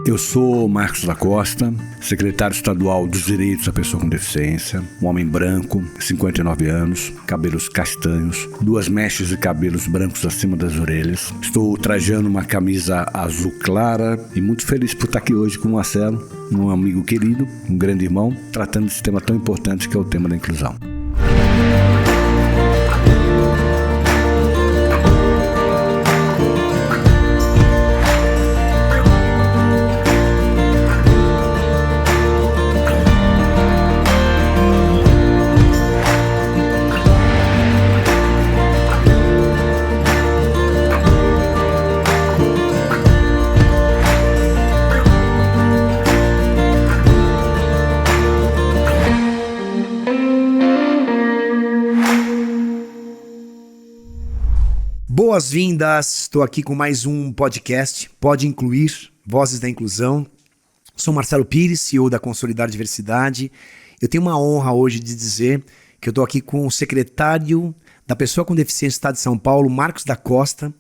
Eu sou Marcos da Costa, secretário estadual dos Direitos da Pessoa com Deficiência, um homem branco, 59 anos, cabelos castanhos, 2 mechas de cabelos brancos acima das orelhas. Estou trajando uma camisa azul clara e muito feliz por estar aqui hoje com o Marcelo, um amigo querido, um grande irmão, tratando desse tema tão importante que é o tema da inclusão. Boas-vindas, estou aqui com mais um podcast, Pode Incluir, Vozes da Inclusão. Sou Marcelo Pires, CEO da Consolidar Diversidade. Eu tenho uma honra hoje de dizer que eu estou aqui com o secretário da Pessoa com Deficiência do Estado de São Paulo, Marcos da Costa,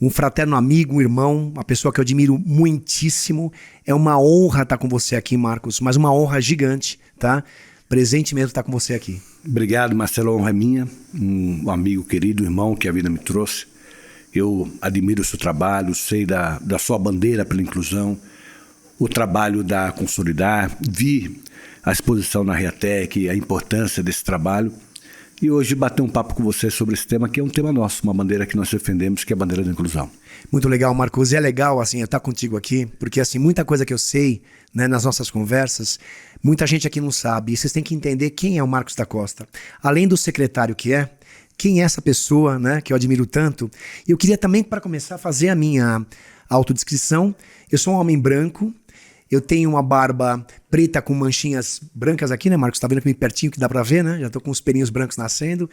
um fraterno amigo, um irmão, uma pessoa que eu admiro muitíssimo. É uma honra estar com você aqui, Marcos, mas uma honra gigante, tá? Presente mesmo estar com você aqui. Obrigado, Marcelo, a honra é minha, um amigo querido, irmão que a vida me trouxe. Eu admiro o seu trabalho, sei da sua bandeira pela inclusão, o trabalho da Consolidar, vi a exposição na Reatec, a importância desse trabalho e hoje bater um papo com você sobre esse tema que é um tema nosso, uma bandeira que nós defendemos, que é a bandeira da inclusão. Muito legal, Marcos, e é legal assim, eu estar contigo aqui, porque assim, muita coisa que eu sei, né, nas nossas conversas, muita gente aqui não sabe, e vocês têm que entender quem é o Marcos da Costa. Além do secretário que é, quem é essa pessoa, né, que eu admiro tanto. E eu queria também, para começar, fazer a minha autodescrição. Eu sou um homem branco, eu tenho uma barba preta com manchinhas brancas aqui, né, Marcos? Tá vendo aqui pertinho que dá para ver, né? Já tô com os pelinhos brancos nascendo.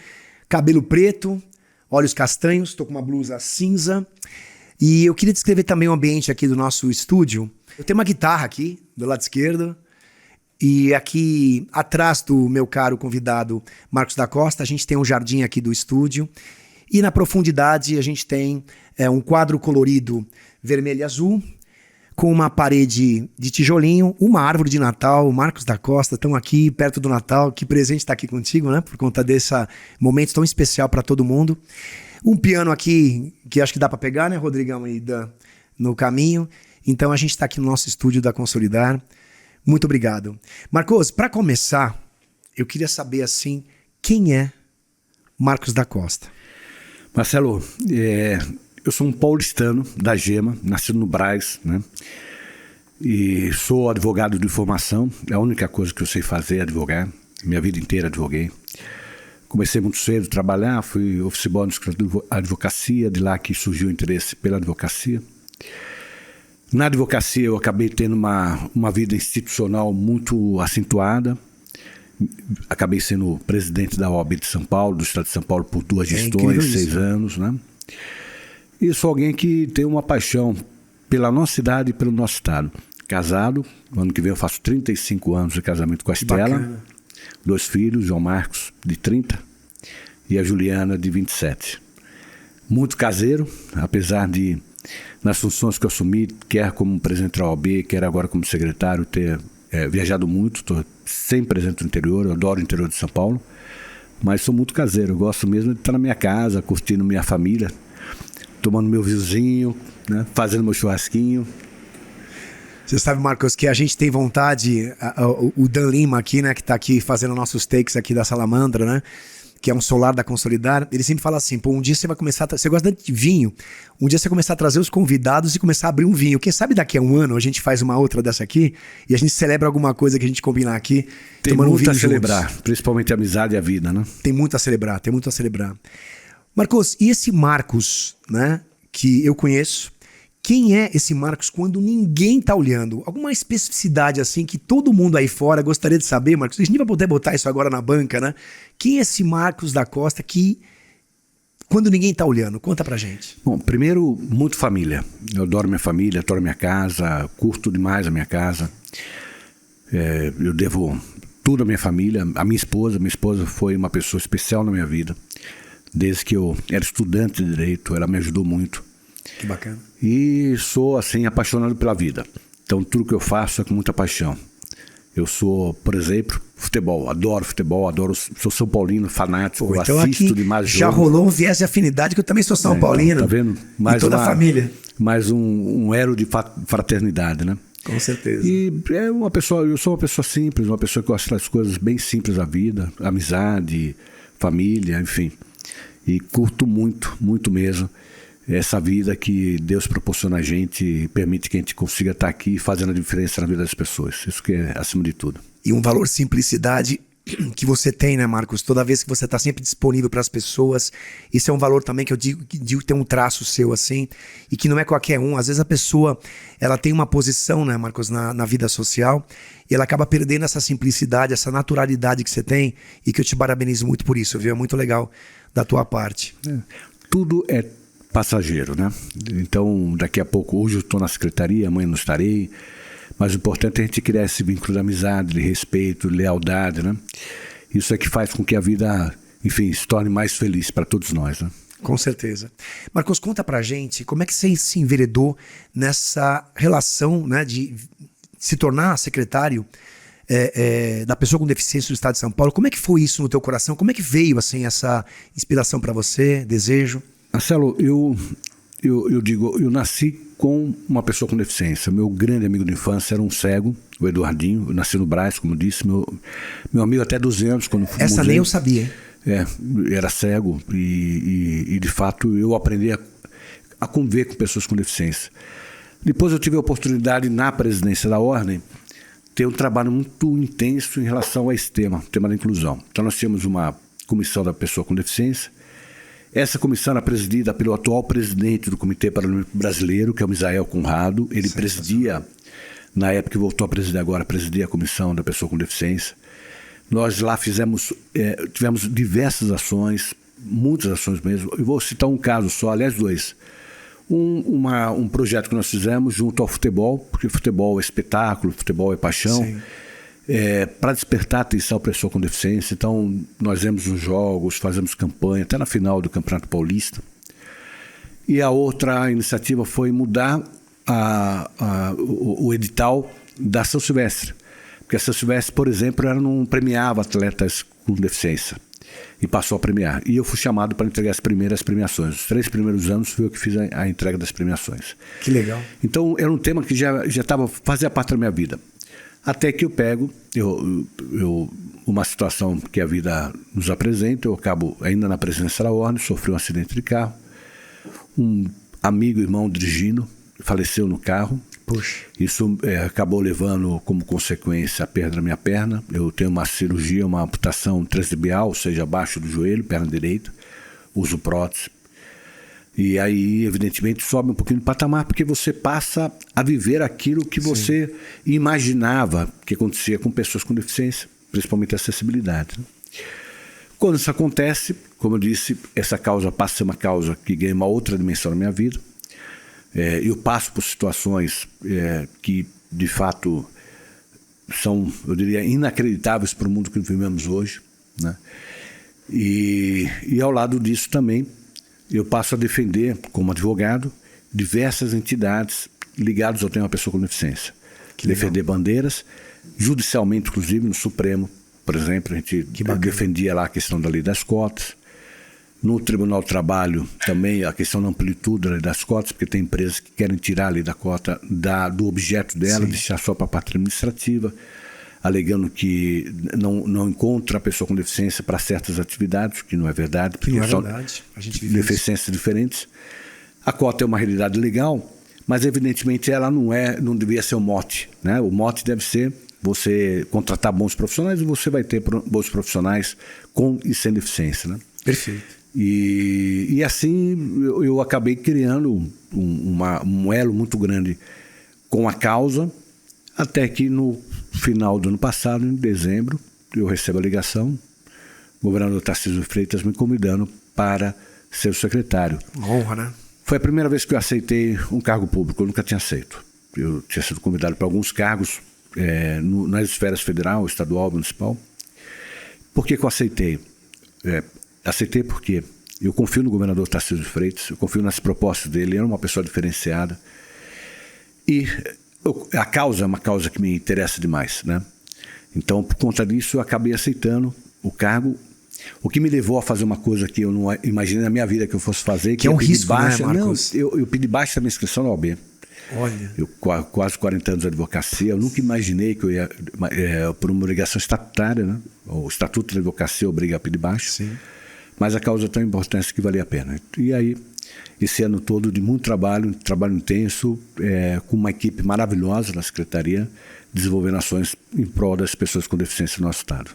Cabelo preto, olhos castanhos, tô com uma blusa cinza. E eu queria descrever também o ambiente aqui do nosso estúdio. Eu tenho uma guitarra aqui, do lado esquerdo. E aqui atrás do meu caro convidado Marcos da Costa, a gente tem um jardim aqui do estúdio. E na profundidade a gente tem um quadro colorido vermelho e azul, com uma parede de tijolinho, uma árvore de Natal. O Marcos da Costa, estão aqui perto do Natal. Que presente estar aqui contigo, né? Por conta desse momento tão especial para todo mundo. Um piano aqui que acho que dá para pegar, né, Rodrigão, aí no caminho. Então a gente está aqui no nosso estúdio da Consolidar. Muito obrigado. Marcos, para começar, eu queria saber assim, quem é Marcos da Costa? Marcelo, eu sou um paulistano da Gema, nascido no Brás, né? E sou advogado de formação, é a única coisa que eu sei fazer é advogar. Minha vida inteira advoguei. Comecei muito cedo a trabalhar, fui office boy no advocacia, de lá que surgiu o interesse pela advocacia. Na advocacia eu acabei tendo uma vida institucional muito acentuada. Acabei sendo presidente da OAB de São Paulo, do Estado de São Paulo, por 2 gestões, 6 anos, né? E sou alguém que tem uma paixão pela nossa cidade e pelo nosso estado. Casado, no ano que vem eu faço 35 anos de casamento com a Estela. 2 filhos, João Marcos, de 30, e a Juliana, de 27. Muito caseiro, apesar de, nas funções que eu assumi, quer como presidente da OAB, quer agora como secretário, ter viajado muito, estou sempre presente no interior, eu adoro o interior de São Paulo, mas sou muito caseiro, eu gosto mesmo de estar na minha casa, curtindo minha família, tomando meu vinhozinho, né, fazendo meu churrasquinho. Você sabe, Marcos, que a gente tem vontade, o Dan Lima aqui, né, que está aqui fazendo nossos takes aqui da Salamandra, né, que é um solar da Consolidar, ele sempre fala assim, pô, um dia você vai começar, você gosta de vinho, um dia você começar a trazer os convidados e começar a abrir um vinho. Quem sabe daqui a um ano a gente faz uma outra dessa aqui e a gente celebra alguma coisa que a gente combinar aqui. Tem muito a celebrar, principalmente a amizade e a vida, né? Tem muito a celebrar, tem muito a celebrar. Marcos, e esse Marcos, né, que eu conheço, quem é esse Marcos quando ninguém tá olhando? Alguma especificidade assim que todo mundo aí fora gostaria de saber, Marcos? A gente vai poder botar isso agora na banca, né? Quem é esse Marcos da Costa que, quando ninguém tá olhando? Conta pra gente. Bom, primeiro, muito família. Eu adoro minha família, adoro minha casa, curto demais a minha casa. Eu devo tudo à minha família, à minha esposa. Minha esposa foi uma pessoa especial na minha vida. Desde que eu era estudante de Direito, ela me ajudou muito. Que bacana. E sou, assim, apaixonado pela vida. Então tudo que eu faço é com muita paixão. Eu sou, por exemplo, futebol, sou São Paulino, fanático, Pô, então assisto aqui demais já jogos. rolou um viés de afinidade que eu também sou São Paulino. Tá vendo? E toda a família. Mais um elo de fraternidade, né? Com certeza. E eu sou uma pessoa simples, uma pessoa que gosta das coisas bem simples da vida, amizade, família, enfim. E curto muito, muito mesmo essa vida que Deus proporciona a gente e permite que a gente consiga estar aqui fazendo a diferença na vida das pessoas. Isso que é acima de tudo. E um valor simplicidade que você tem, né, Marcos? Toda vez que você está sempre disponível para as pessoas, isso é um valor também que eu digo que tem um traço seu assim, e que não é qualquer um. Às vezes a pessoa, ela tem uma posição, né, Marcos, na vida social, e ela acaba perdendo essa simplicidade, essa naturalidade que você tem, e que eu te parabenizo muito por isso, viu? É muito legal da tua parte. Tudo é passageiro, né? Então, daqui a pouco, hoje eu estou na secretaria, amanhã não estarei, mas o importante é a gente criar esse vínculo de amizade, de respeito, de lealdade, né? Isso é que faz com que a vida, enfim, se torne mais feliz para todos nós, né? Com certeza. Marcos, conta pra gente como é que você se enveredou nessa relação, né, de se tornar secretário da pessoa com deficiência do Estado de São Paulo. Como é que foi isso no teu coração? Como é que veio assim essa inspiração para você, desejo? Marcelo, eu digo, eu nasci com uma pessoa com deficiência. Meu grande amigo de infância era um cego, o Eduardinho. Eu nasci no Brás, como disse, meu amigo até 12 anos. Quando fui Essa nem eu sabia. Era cego e de fato eu aprendi a conviver com pessoas com deficiência. Depois eu tive a oportunidade na presidência da Ordem ter um trabalho muito intenso em relação a esse tema da inclusão. Então nós tínhamos uma comissão da pessoa com deficiência. Essa comissão era presidida pelo atual presidente do Comitê Paralímpico Brasileiro, que é o Misael Conrado. Ele presidia, na época que voltou a presidir agora, presidia a comissão da pessoa com deficiência. Nós lá tivemos diversas ações, muitas ações mesmo. Eu vou citar um caso só, aliás dois. Um projeto que nós fizemos junto ao futebol, porque futebol é espetáculo, futebol é paixão, para despertar a atenção à pessoa com deficiência. Então nós vemos os jogos, fazemos campanha, até na final do Campeonato Paulista. E a outra iniciativa foi mudar o edital da São Silvestre. Porque a São Silvestre, por exemplo, ela não premiava atletas com deficiência. E passou a premiar. E eu fui chamado para entregar as primeiras premiações. Os 3 primeiros anos fui eu que fiz a entrega das premiações. Que legal. Então era um tema que já fazia parte da minha vida. Até que eu pego, uma situação que a vida nos apresenta, eu acabo ainda na presidência da Ordem, sofri um acidente de carro. Um amigo, irmão dirigindo, faleceu no carro. Puxa. Isso acabou levando como consequência a perda da minha perna. Eu tenho uma cirurgia, uma amputação transdibial, ou seja, abaixo do joelho, perna direita, uso prótese. E aí, evidentemente, sobe um pouquinho de patamar, porque você passa a viver aquilo que você imaginava que acontecia com pessoas com deficiência, principalmente acessibilidade. Quando isso acontece, como eu disse, essa causa passa a ser uma causa que ganha uma outra dimensão na minha vida. Eu passo por situações que, de fato, são, eu diria, inacreditáveis para o mundo que vivemos hoje, né? E ao lado disso também, eu passo a defender, como advogado, diversas entidades ligadas ao tema da pessoa com deficiência. Defender bandeiras, judicialmente, inclusive, no Supremo, por exemplo, a gente defendia lá a questão da lei das cotas. No Tribunal do Trabalho, também a questão da amplitude da lei das cotas, porque tem empresas que querem tirar a lei da cota do objeto dela, deixar só para a parte administrativa, alegando que não encontra a pessoa com deficiência para certas atividades, que não é verdade, porque não é verdade. A gente vive deficiências diferentes. A cota é uma realidade legal, mas evidentemente ela não devia ser o mote, né? O mote deve ser você contratar bons profissionais, e você vai ter bons profissionais com e sem deficiência, né? Perfeito. E assim eu acabei criando um elo muito grande com a causa, até que no final do ano passado, em dezembro, eu recebo a ligação, o governador Tarcísio Freitas me convidando para ser o secretário. Honra, né? Foi a primeira vez que eu aceitei um cargo público, eu nunca tinha aceito. Eu tinha sido convidado para alguns cargos nas esferas federal, estadual, municipal. Por que eu aceitei? Aceitei porque eu confio no governador Tarcísio Freitas, eu confio nas propostas dele, ele era uma pessoa diferenciada. E A causa é uma causa que me interessa demais, né? Então, por conta disso, eu acabei aceitando o cargo. O que me levou a fazer uma coisa que eu não imaginei na minha vida que eu fosse fazer. Que é um risco, baixa, né, Marcos? Não, eu pedi baixa da minha inscrição na OAB. Olha. Eu quase 40 anos de advocacia, eu nunca imaginei que eu ia, por uma obrigação estatutária, né? O Estatuto da Advocacia obriga a pedir baixa. Sim. Mas a causa é tão importante que valia a pena. E aí, esse ano todo de muito trabalho intenso, com uma equipe maravilhosa na Secretaria, desenvolvendo ações em prol das pessoas com deficiência no nosso estado.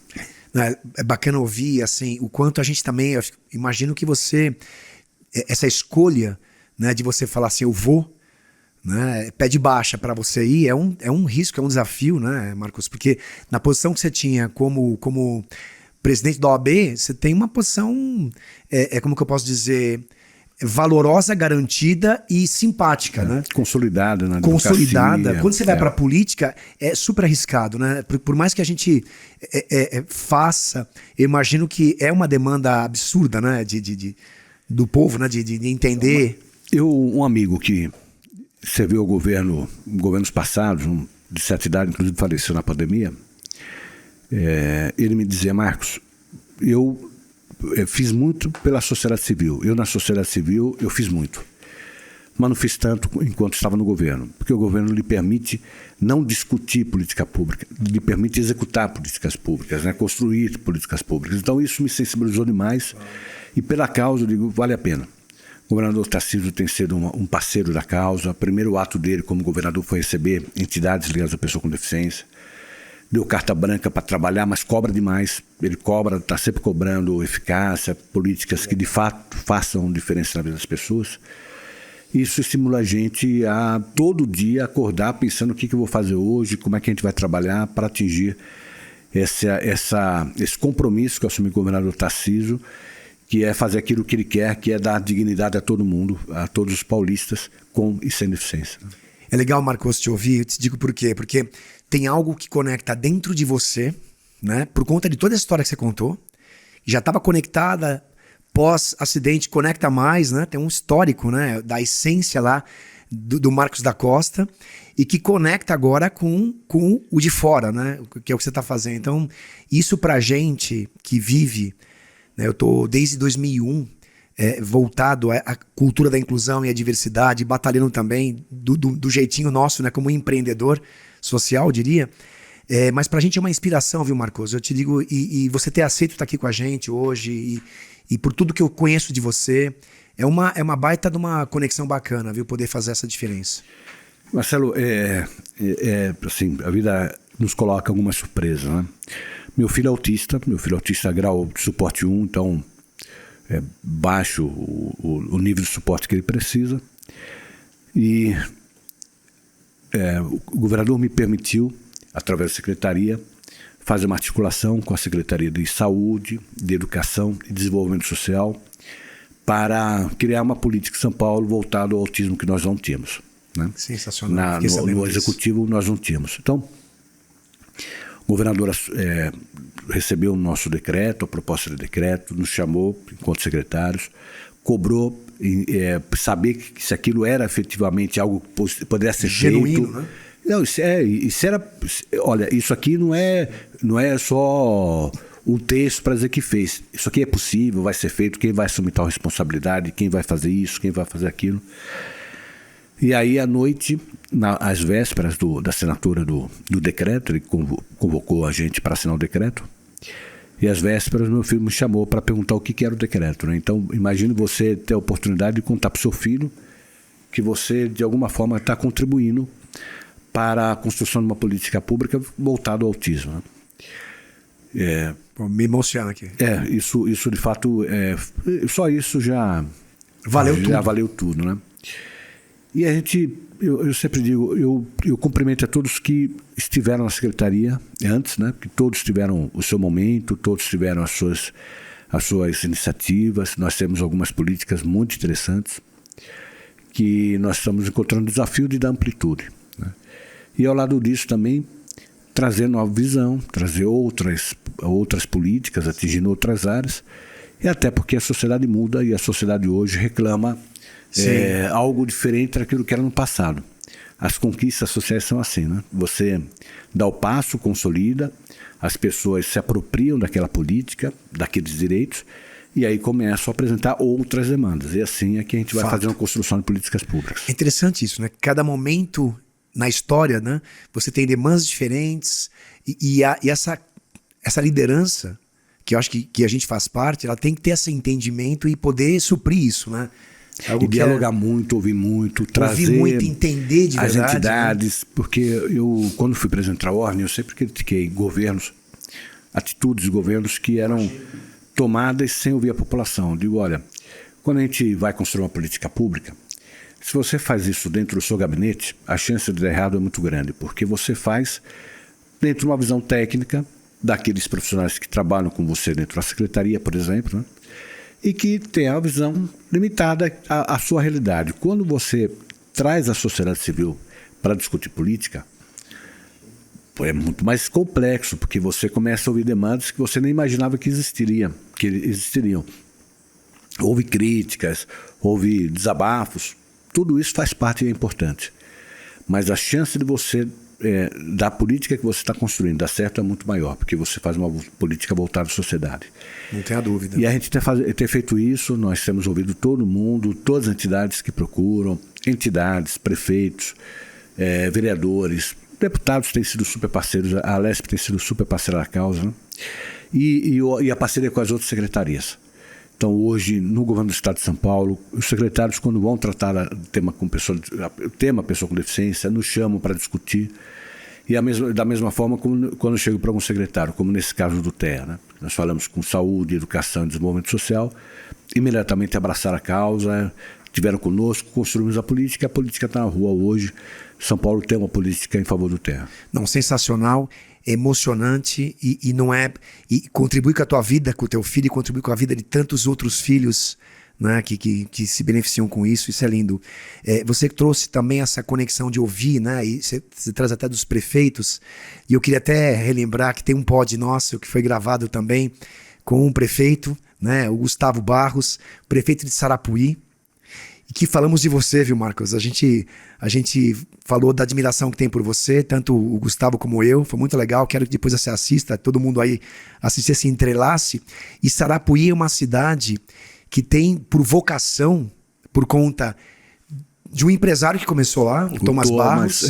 É bacana ouvir assim, o quanto a gente também, eu imagino que você, essa escolha, né, de você falar assim, eu vou, né, pé de baixa para você ir, é um risco, é um desafio, né, Marcos? Porque na posição que você tinha como presidente da OAB, você tem uma posição, como que eu posso dizer, valorosa, garantida e simpática, né? Consolidada na Consolidada. Quando você vai para a política, é super arriscado, né? Por mais que a gente faça, eu imagino que é uma demanda absurda, né? Do povo, né? De entender. Um amigo que serviu ao governos passados, de certa idade, inclusive faleceu na pandemia, ele me dizia, Marcos, eu fiz muito pela sociedade civil. Eu, na sociedade civil, eu fiz muito. Mas não fiz tanto enquanto estava no governo. Porque o governo lhe permite não discutir política pública, lhe permite executar políticas públicas, né? Construir políticas públicas. Então, isso me sensibilizou demais. E pela causa, eu digo, vale a pena. O governador Tarcísio tem sido um parceiro da causa. O primeiro ato dele como governador foi receber entidades ligadas à pessoa com deficiência. Deu carta branca para trabalhar, mas cobra demais. Ele cobra, está sempre cobrando eficácia, políticas que de fato façam diferença na vida das pessoas. Isso estimula a gente a todo dia acordar pensando o que eu vou fazer hoje, como é que a gente vai trabalhar para atingir esse compromisso que assumiu o governador Tarcísio, que é fazer aquilo que ele quer, que é dar dignidade a todo mundo, a todos os paulistas com e sem deficiência. É legal, Marcos, te ouvir. Eu te digo por quê. Porque tem algo que conecta dentro de você, né? Por conta de toda a história que você contou. Já estava conectada pós-acidente, conecta mais, né? Tem um histórico, né? Da essência lá do Marcos da Costa e que conecta agora com o de fora, né? Que é o que você está fazendo. Então, isso pra gente que vive, né? Eu tô desde 2001 voltado à cultura da inclusão e à diversidade, batalhando também do jeitinho nosso, né, como empreendedor social, diria. Mas pra gente é uma inspiração, viu, Marcos? Eu te digo, e você ter aceito estar aqui com a gente hoje, e por tudo que eu conheço de você, é uma baita de uma conexão bacana, viu, poder fazer essa diferença. Marcelo, assim, a vida nos coloca algumas surpresas, né? Meu filho é autista grau de suporte 1, então baixo o nível de suporte que ele precisa. E o governador me permitiu, através da secretaria, fazer uma articulação com a Secretaria de Saúde, de Educação e Desenvolvimento Social para criar uma política em São Paulo voltada ao autismo que nós não temos, né? Sensacional. No Executivo nós não tínhamos. Então, o governador recebeu o nosso decreto, a proposta de decreto, nos chamou enquanto secretários, cobrou saber que se aquilo era efetivamente algo que poderia ser genuíno, feito. Né? Não, isso era. Olha, isso aqui não é só um texto para dizer que fez. Isso aqui é possível, vai ser feito, quem vai assumir tal responsabilidade, quem vai fazer isso, quem vai fazer aquilo. E aí, à noite, às vésperas da assinatura do decreto, ele convocou a gente para assinar o decreto, e às vésperas meu filho me chamou para perguntar o que era o decreto, né? Então, imagine você ter a oportunidade de contar para o seu filho que você, de alguma forma, está contribuindo para a construção de uma política pública voltada ao autismo, né? Me emociona aqui. Isso de fato, só isso já valeu tudo, né? E a gente, eu sempre digo, eu cumprimento a todos que estiveram na secretaria antes, né? Que todos tiveram o seu momento, todos tiveram as suas iniciativas. Nós temos algumas políticas muito interessantes que nós estamos encontrando o desafio de dar amplitude, né? E ao lado disso também trazer nova visão, trazer outras políticas, atingindo outras áreas, e até porque a sociedade muda e a sociedade hoje reclama algo diferente daquilo que era no passado. as conquistas sociais são assim, né? Você dá o passo, consolida, as pessoas se apropriam daquela política, daqueles direitos, e aí começam a apresentar outras demandas. E assim é que a gente vai fazer uma construção de políticas públicas. É interessante isso, né? Cada momento na história, né? Você tem demandas diferentes e essa liderança, que eu acho que a gente faz parte, ela tem que ter esse entendimento e poder suprir isso, né? E dialogar muito, ouvir muito, trazer muito, entender de verdade, as entidades, né? Porque eu, quando fui presidente da Ordem, eu sempre critiquei governos, atitudes de governos que eram tomadas sem ouvir a população. Eu digo, olha, quando a gente vai construir uma política pública, se você faz isso dentro do seu gabinete, a chance de dar errado é muito grande, porque você faz dentro de uma visão técnica daqueles profissionais que trabalham com você dentro da secretaria, por exemplo, né? E que tem a visão limitada à sua realidade. Quando você traz a sociedade civil para discutir política, é muito mais complexo, porque você começa a ouvir demandas que você nem imaginava que existiriam. Houve críticas, houve desabafos, tudo isso faz parte e é importante. Mas a chance de você, da política que você está construindo, dar certo é muito maior, porque você faz uma política voltada à sociedade. Não tenha dúvida. E a gente ter feito isso, nós temos ouvido todo mundo, todas as entidades que procuram, entidades, prefeitos, vereadores, deputados têm sido super parceiros, a Alesp tem sido super parceira da causa, né? E a parceria com as outras secretarias. Então, hoje, no governo do Estado de São Paulo, os secretários, quando vão tratar o tema pessoa com deficiência, nos chamam para discutir. E da mesma forma, quando eu chego para algum secretário, como nesse caso do TEA, né? Nós falamos com saúde, educação e desenvolvimento social, imediatamente abraçaram a causa, estiveram conosco, construímos a política está na rua hoje. São Paulo tem uma política em favor do TEA. Não, sensacional, emocionante e contribui com a tua vida, com o teu filho, e contribui com a vida de tantos outros filhos, né, que se beneficiam com isso. Isso é lindo. Você trouxe também essa conexão de ouvir, né, e você traz até dos prefeitos, e eu queria até relembrar que tem um pod nosso que foi gravado também com um prefeito, né, o Gustavo Barros, prefeito de Sarapuí, e que falamos de você, viu, Marcos? A gente falou da admiração que tem por você, tanto o Gustavo como eu. Foi muito legal. Quero que depois você assista, todo mundo aí assistir esse entrelace. E Sarapuí é uma cidade que tem por vocação, por conta de um empresário que começou lá, o Thomas Barros.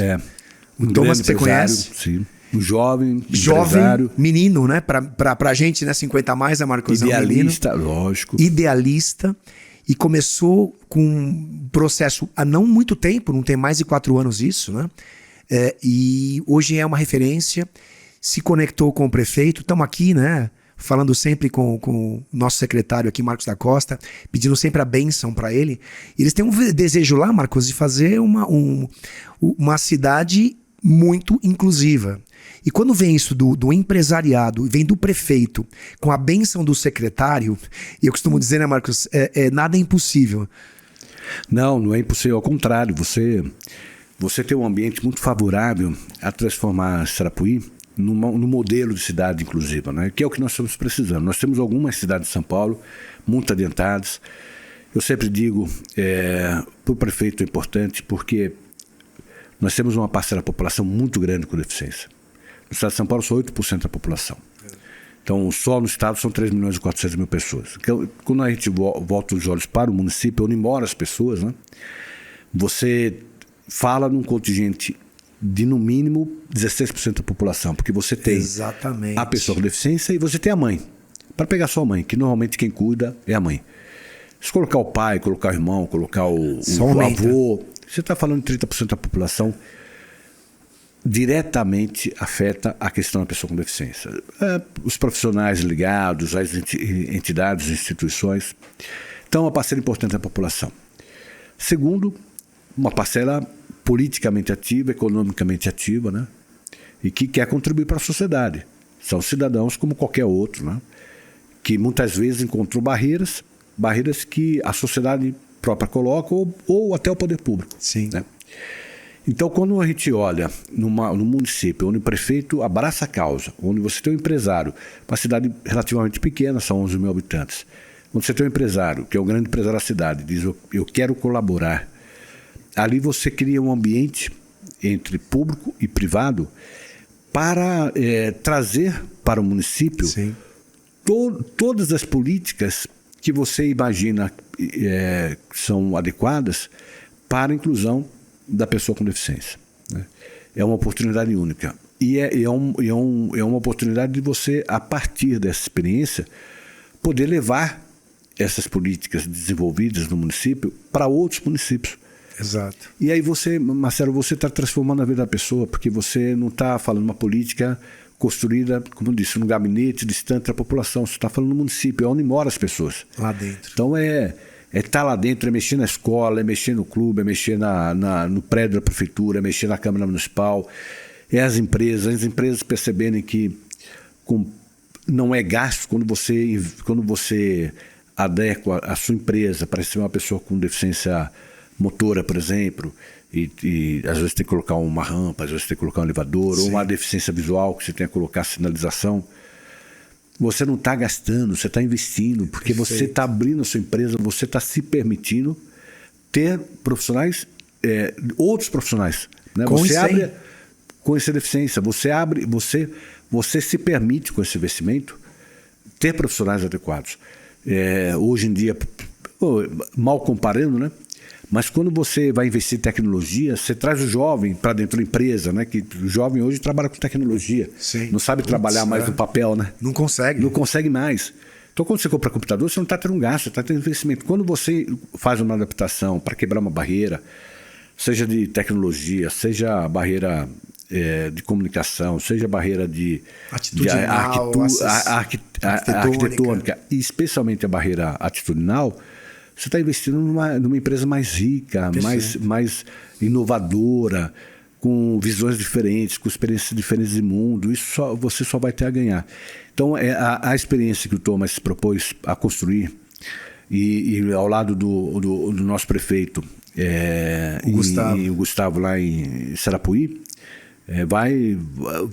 O Thomas que você conhece. Sim. Um jovem empresário. Menino, né? Pra gente, né? 50 a mais, né, Marcos? Idealista, lógico. Idealista. E começou com um processo há não muito tempo, não tem mais de 4 anos isso, né? E hoje é uma referência, se conectou com o prefeito, estamos aqui, né? Falando sempre com o nosso secretário aqui, Marcos da Costa, pedindo sempre a bênção para ele. E eles têm um desejo lá, Marcos, de fazer uma cidade muito inclusiva. E quando vem isso do empresariado, vem do prefeito, com a bênção do secretário, e eu costumo dizer, né, Marcos, nada é impossível. Não é impossível, ao contrário, você tem um ambiente muito favorável a transformar Sarapuí no modelo de cidade inclusiva, né? Que é o que nós estamos precisando. Nós temos algumas cidades de São Paulo muito adiantadas. Eu sempre digo, para o prefeito é importante, porque nós temos uma parcela da população muito grande com deficiência. No estado de São Paulo, só 8% da população. Então, só no estado são 3.400.000 pessoas. Então, quando a gente volta os olhos para o município, onde moram as pessoas, né, você fala num contingente de, no mínimo, 16% da população. Porque você tem exatamente a pessoa com deficiência e você tem a mãe. Para pegar sua mãe, que normalmente quem cuida é a mãe. Se colocar o pai, colocar o irmão, colocar o avô, você está falando de 30% da população, diretamente afeta a questão da pessoa com deficiência. Os profissionais ligados, as entidades, instituições. Então, uma parcela importante da população. Segundo, uma parcela politicamente ativa, economicamente ativa, né? E que quer contribuir para a sociedade. São cidadãos como qualquer outro, né? Que muitas vezes encontram barreiras que a sociedade própria coloca ou até o poder público. Sim. Né? Então, quando a gente olha no município, onde o prefeito abraça a causa, onde você tem um empresário, uma cidade relativamente pequena, são 11 mil habitantes, onde você tem um empresário, que é o grande empresário da cidade, diz, eu quero colaborar, ali você cria um ambiente entre público e privado para trazer para o município todas as políticas que você imagina que são adequadas para a inclusão da pessoa com deficiência, né? É uma oportunidade única. E é uma oportunidade de você, a partir dessa experiência, poder levar essas políticas desenvolvidas no município para outros municípios. Exato. E aí você, Marcelo, você está transformando a vida da pessoa, porque você não está falando uma política construída, como eu disse, num gabinete distante da população. Você está falando no município, é onde moram as pessoas. Lá dentro. Então estar lá dentro, é mexer na escola, é mexer no clube, é mexer no prédio da prefeitura, é mexer na Câmara Municipal, é as empresas perceberem que não é gasto quando você adequa a sua empresa para ser uma pessoa com deficiência motora, por exemplo, e às vezes tem que colocar uma rampa, às vezes tem que colocar um elevador, ou uma deficiência visual que você tem que colocar sinalização. Você não está gastando, você está investindo, porque você está abrindo a sua empresa, você está se permitindo ter profissionais, outros profissionais, né? Você abre com essa deficiência, você se permite com esse investimento ter profissionais adequados. Hoje em dia, mal comparando, né? Mas quando você vai investir em tecnologia, você traz o jovem para dentro da empresa, né? Que o jovem hoje trabalha com tecnologia. Sim. Não sabe trabalhar mais no papel, né? Não consegue. Não consegue mais. Então, quando você compra computador, você não está tendo um gasto, você está tendo investimento. Quando você faz uma adaptação para quebrar uma barreira, seja de tecnologia, seja barreira de comunicação, seja barreira de arquitetônica, e especialmente a barreira atitudinal, você está investindo numa empresa mais rica, mais inovadora, com visões diferentes, com experiências diferentes de mundo. Isso você só vai ter a ganhar. Então, a experiência que o Thomas se propôs a construir, e ao lado do nosso prefeito, o Gustavo lá em Sarapuí,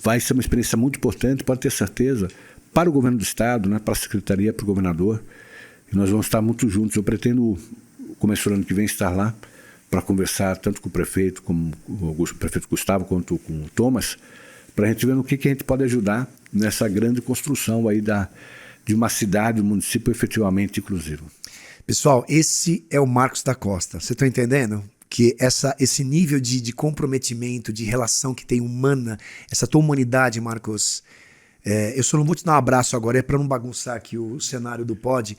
vai ser uma experiência muito importante, pode ter certeza, para o governo do estado, né, para a secretaria, para o governador. E nós vamos estar muito juntos. Eu pretendo, começando o ano que vem, estar lá para conversar tanto com o prefeito, como o prefeito Gustavo, quanto com o Thomas, para a gente ver no que a gente pode ajudar nessa grande construção aí de uma cidade, um município efetivamente inclusivo. Pessoal, esse é o Marcos da Costa. Você está entendendo? Que esse nível de comprometimento, de relação que tem humana, essa tua humanidade, Marcos. Eu só não vou te dar um abraço agora, é para não bagunçar aqui o cenário do pod,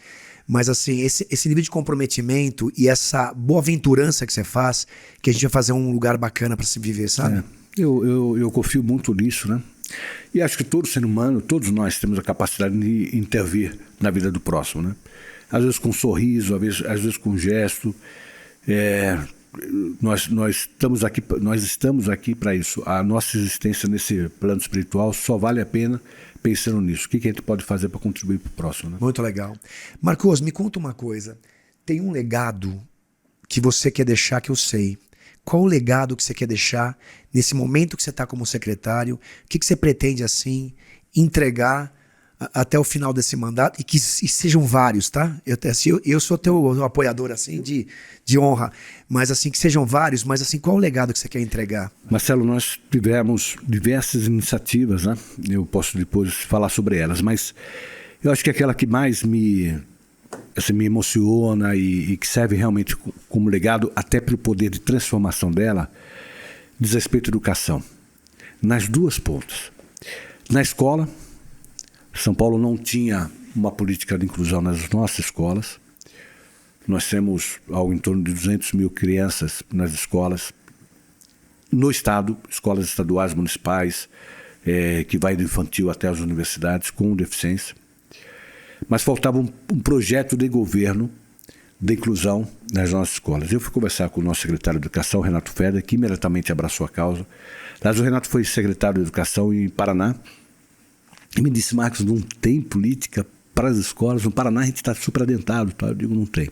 mas assim, esse nível de comprometimento e essa boa-aventurança que você faz, que a gente vai fazer um lugar bacana para se viver, sabe? Eu confio muito nisso, né? E acho que todo ser humano, todos nós temos a capacidade de intervir na vida do próximo, né? Às vezes com um sorriso, às vezes com um gesto. Nós estamos aqui para isso. A nossa existência nesse plano espiritual só vale a pena pensando nisso. O que a gente pode fazer para contribuir para o próximo, né? Muito legal. Marcos, me conta uma coisa. Tem um legado que você quer deixar que eu sei. Qual o legado que você quer deixar nesse momento que você está como secretário? O que você pretende, assim, entregar até o final desse mandato? E sejam vários, tá? Eu sou teu apoiador, assim, de honra. Mas, assim, que sejam vários. Mas, assim, qual o legado que você quer entregar? Marcelo, nós tivemos diversas iniciativas, né? Eu posso depois falar sobre elas. Mas eu acho que aquela que mais me emociona e que serve realmente como legado, até pelo poder de transformação dela, diz respeito à educação. Nas duas pontas. Na escola, São Paulo não tinha uma política de inclusão nas nossas escolas. Nós temos algo em torno de 200 mil crianças nas escolas. No estado, escolas estaduais, municipais, que vai do infantil até as universidades, com deficiência. Mas faltava um projeto de governo de inclusão nas nossas escolas. Eu fui conversar com o nosso secretário de Educação, Renato Feder, que imediatamente abraçou a causa. Aliás, o Renato foi secretário de Educação em Paraná, e me disse: Marcos, não tem política para as escolas, no Paraná a gente está super adentado, tá? Eu digo, não tem.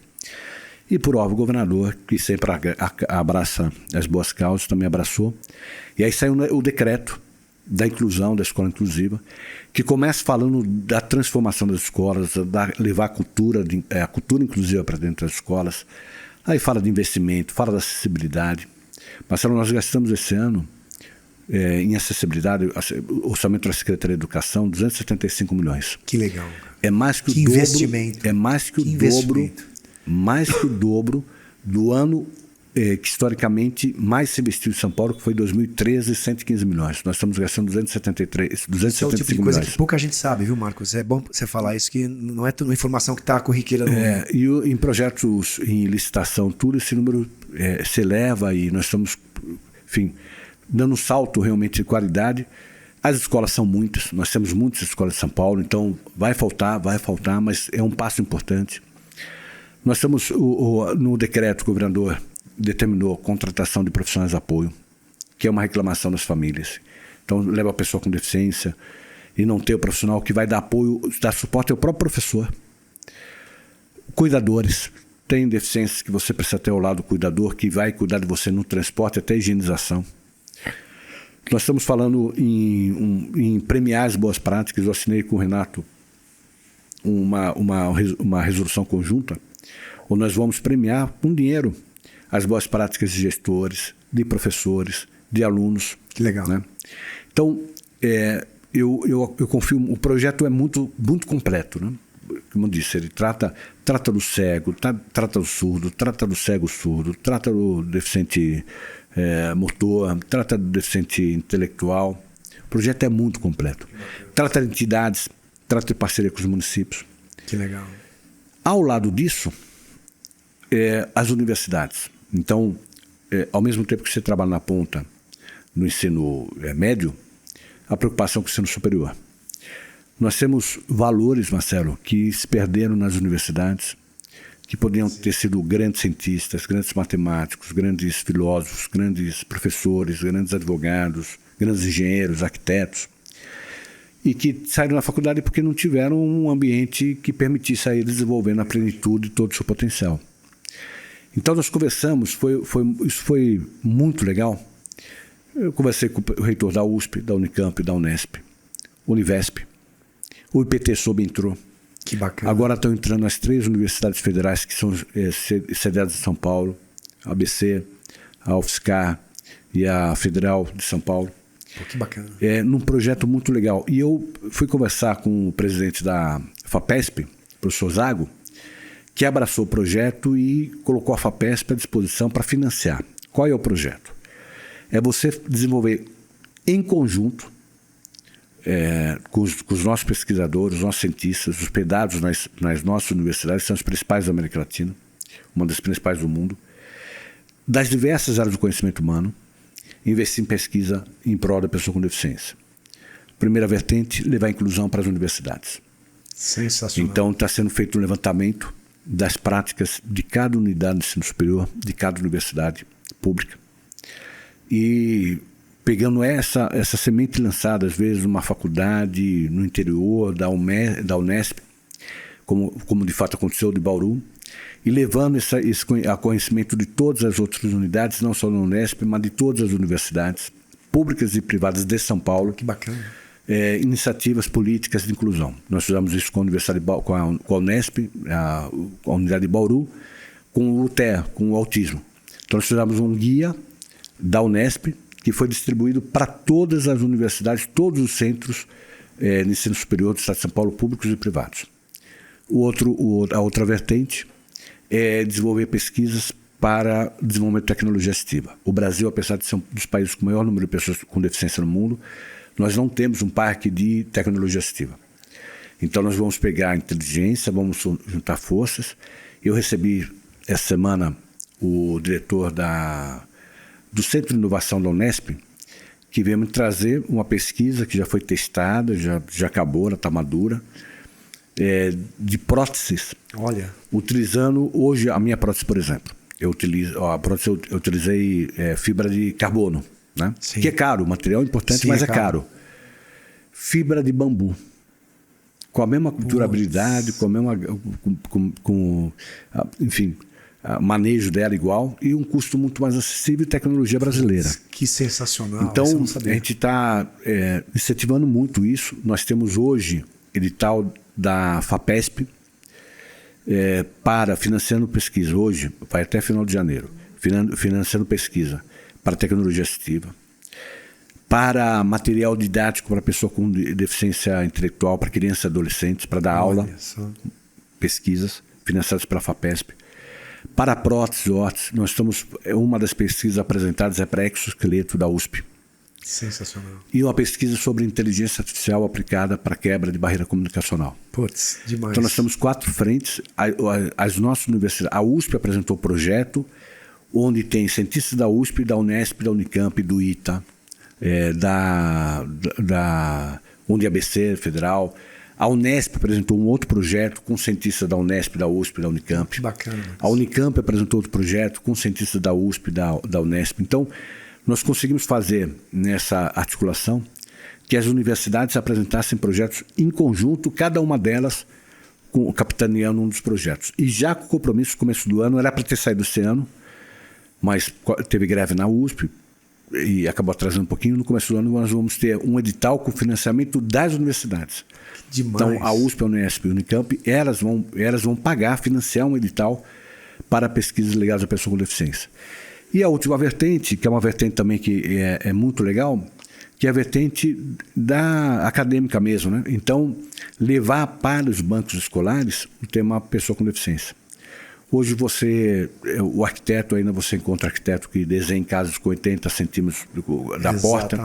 E por óbvio, o governador, que sempre abraça as boas causas, também abraçou. E aí saiu o decreto da inclusão, da escola inclusiva, que começa falando da transformação das escolas, levar a cultura inclusiva para dentro das escolas. Aí fala de investimento, fala da acessibilidade. Marcelo, nós gastamos esse ano em acessibilidade, orçamento da Secretaria de Educação, 275 milhões. Que legal. É mais que o dobro. Investimento. É mais que o dobro. Mais que o dobro do ano que historicamente mais se investiu em São Paulo, que foi em 2013, 115 milhões. Nós estamos gastando 275 Esse é o tipo de coisa milhões. Que pouca gente sabe, viu, Marcos? É bom você falar isso, que não é uma informação que está corriqueira no mundo. E em projetos em licitação, tudo esse número se eleva e nós estamos, enfim, dando um salto realmente de qualidade. As escolas são muitas, nós temos muitas escolas de São Paulo, então vai faltar, mas é um passo importante. Nós estamos, no decreto, o governador determinou a contratação de profissionais de apoio, que é uma reclamação das famílias. Então, leva a pessoa com deficiência e não ter o profissional que vai dar apoio, dar suporte ao próprio professor. Cuidadores. Tem deficiências que você precisa ter ao lado do cuidador, que vai cuidar de você no transporte, até higienização. Nós estamos falando em premiar as boas práticas. Eu assinei com o Renato uma resolução conjunta, onde nós vamos premiar com dinheiro as boas práticas de gestores, de professores, de alunos. Que legal. Né? Então, eu confio, o projeto é muito, muito completo. Né? Como eu disse, ele trata do cego, trata do surdo, trata do cego surdo, trata do deficiente motor, trata do deficiente intelectual. O projeto é muito completo. Trata de entidades, trata de parceria com os municípios. Que legal. Ao lado disso, as universidades. Então, ao mesmo tempo que você trabalha na ponta no ensino médio, a preocupação com o ensino superior. Nós temos valores, Marcelo, que se perderam nas universidades, que poderiam ter sido grandes cientistas, grandes matemáticos, grandes filósofos, grandes professores, grandes advogados, grandes engenheiros, arquitetos, e que saíram da faculdade porque não tiveram um ambiente que permitisse a eles desenvolver na plenitude todo o seu potencial. Então nós conversamos, isso foi muito legal. Eu conversei com o reitor da USP, da Unicamp, da Unesp, Univesp. O IPT Sob entrou. Que bacana. Agora estão entrando as 3 universidades federais que são sediadas em São Paulo, a ABC, a UFSCar e a Federal de São Paulo. Pô, que bacana. Num projeto muito legal. E eu fui conversar com o presidente da FAPESP, o professor Zago, que abraçou o projeto e colocou a FAPESP à disposição para financiar. Qual é o projeto? É você desenvolver em conjunto, com os nossos pesquisadores, os nossos cientistas, hospedados nas nossas universidades, que são as principais da América Latina, uma das principais do mundo, das diversas áreas do conhecimento humano, investir em pesquisa em prol da pessoa com deficiência. Primeira vertente, levar a inclusão para as universidades. Sensacional. Então, está sendo feito um levantamento das práticas de cada unidade de ensino superior, de cada universidade pública. E pegando essa semente lançada, às vezes, numa faculdade no interior da Unesp, como de fato aconteceu de Bauru, e levando esse a conhecimento de todas as outras unidades, não só da Unesp, mas de todas as universidades públicas e privadas de São Paulo. Que bacana. Iniciativas políticas de inclusão. Nós fizemos isso com a Universidade com a Unesp, a unidade de Bauru, com o TEA, com o autismo. Então nós fizemos um guia da Unesp que foi distribuído para todas as universidades, todos os centros de ensino superior do Estado de São Paulo, públicos e privados. A outra vertente é desenvolver pesquisas para desenvolvimento de tecnologia assistiva. O Brasil, apesar de ser um dos países com o maior número de pessoas com deficiência no mundo, nós não temos um parque de tecnologia assistiva. Então nós vamos pegar a inteligência, vamos juntar forças. Eu recebi essa semana o diretor do Centro de Inovação da Unesp, que veio me trazer uma pesquisa que já foi testada, já acabou, ela está madura, de próteses. Olha. Utilizando hoje a minha prótese, por exemplo. Eu utilizei fibra de carbono. Né? Que é caro, material importante, sim, mas é caro. Fibra de bambu, com a mesma durabilidade, com a mesma, enfim, manejo dela igual e um custo muito mais acessível e tecnologia brasileira. Que sensacional. Então a gente está incentivando muito isso. Nós temos hoje edital da FAPESP financiando pesquisa. Hoje vai até final de janeiro, financiando pesquisa para tecnologia assistiva, para material didático para pessoa com deficiência intelectual, para crianças e adolescentes, para dar aula, pesquisas financiadas pela FAPESP. Para prótese órtese, nós estamos, uma das pesquisas apresentadas é para exoesqueleto da USP. Sensacional. E uma pesquisa sobre inteligência artificial aplicada para quebra de barreira comunicacional. Putz, demais. Então nós temos 4 frentes. As nossas universidades, a USP apresentou o projeto, onde tem cientistas da USP, da Unesp, da Unicamp, do ITA, da UniABC Federal. A Unesp apresentou um outro projeto com cientistas da Unesp, da USP, da Unicamp. Que bacana. A Unicamp apresentou outro projeto com cientistas da USP, da Unesp. Então, nós conseguimos fazer nessa articulação que as universidades apresentassem projetos em conjunto, cada uma delas capitaneando um dos projetos. E já com o compromisso no começo do ano, era para ter saído esse ano, mas teve greve na USP e acabou atrasando um pouquinho. No começo do ano nós vamos ter um edital com financiamento das universidades. Demais. Então a USP, a Unesp e a Unicamp, elas vão pagar, financiar um edital para pesquisas ligadas à pessoa com deficiência. E a última vertente, que é uma vertente também que é muito legal, que é a vertente da acadêmica mesmo, né? Então, levar para os bancos escolares o tema pessoa com deficiência. Hoje o arquiteto, ainda você encontra arquiteto que desenha em casas com 80 centímetros da porta,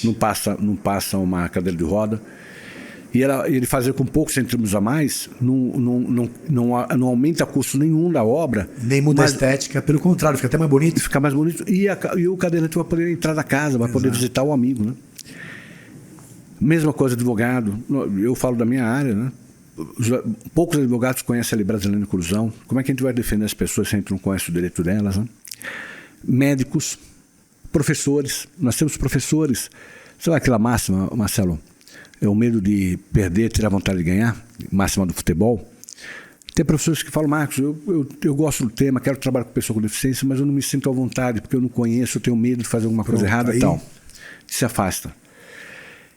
não passa uma cadeira de roda. E ele fazer com poucos centímetros a mais não aumenta custo nenhum da obra. Nem muda a estética, pelo contrário, fica até mais bonito. Fica mais bonito e o cadeirante vai poder entrar na casa, vai poder visitar o amigo, né? Mesma coisa advogado, eu falo da minha área, né? Poucos advogados conhecem a Lei Brasileira de Inclusão. Como é que a gente vai defender as pessoas se a gente não conhece o direito delas, né? Médicos, professores, nós temos professores. Sabe aquela máxima, Marcelo? É o medo de perder, ter a vontade de ganhar, máxima do futebol. Tem professores que falam, Marcos, eu gosto do tema, quero trabalhar com pessoa com deficiência, mas eu não me sinto à vontade, porque eu não conheço, eu tenho medo de fazer alguma coisa errada e tal. Se afasta.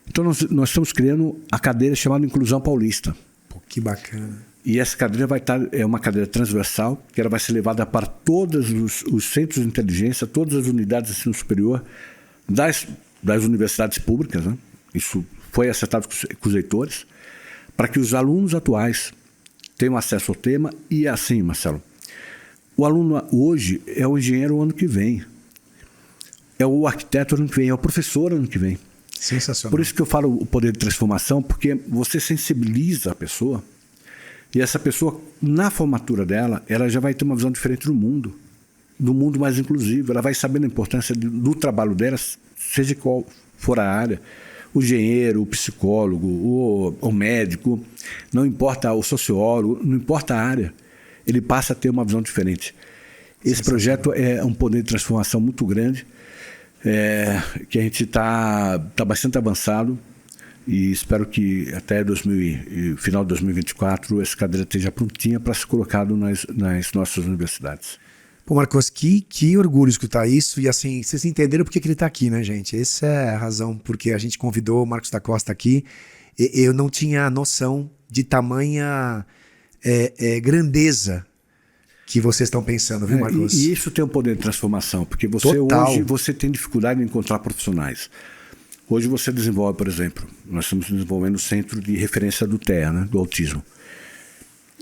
Então nós estamos criando a cadeira chamada Inclusão Paulista. Pô, que bacana. E essa cadeira é uma cadeira transversal, que ela vai ser levada para todos os centros de inteligência, todas as unidades de ensino superior das universidades públicas, né? Isso foi acertado com os reitores, para que os alunos atuais tenham acesso ao tema. E assim, Marcelo, o aluno hoje é o engenheiro ano que vem, é o arquiteto ano que vem, é o professor ano que vem. Sensacional. Por isso que eu falo o poder de transformação, porque você sensibiliza a pessoa, e essa pessoa, na formatura dela, ela já vai ter uma visão diferente do mundo mais inclusivo. Ela vai saber a importância do trabalho dela, seja qual for a área. O engenheiro, o psicólogo, o médico, não importa o sociólogo, não importa a área, ele passa a ter uma visão diferente. Esse projeto é um poder de transformação muito grande, que a gente está bastante avançado, e espero que até final de 2024 essa cadeira esteja prontinha para ser colocado nas nossas universidades. Pô, Marcos, que orgulho escutar isso. E assim, vocês entenderam por que ele está aqui, né, gente? Essa é a razão porque a gente convidou o Marcos da Costa aqui. Eu não tinha noção de tamanha grandeza que vocês estão pensando, viu, Marcos? E isso tem um poder de transformação, porque hoje você tem dificuldade em encontrar profissionais. Hoje você desenvolve, por exemplo, nós estamos desenvolvendo o Centro de Referência do TEA, né, do autismo.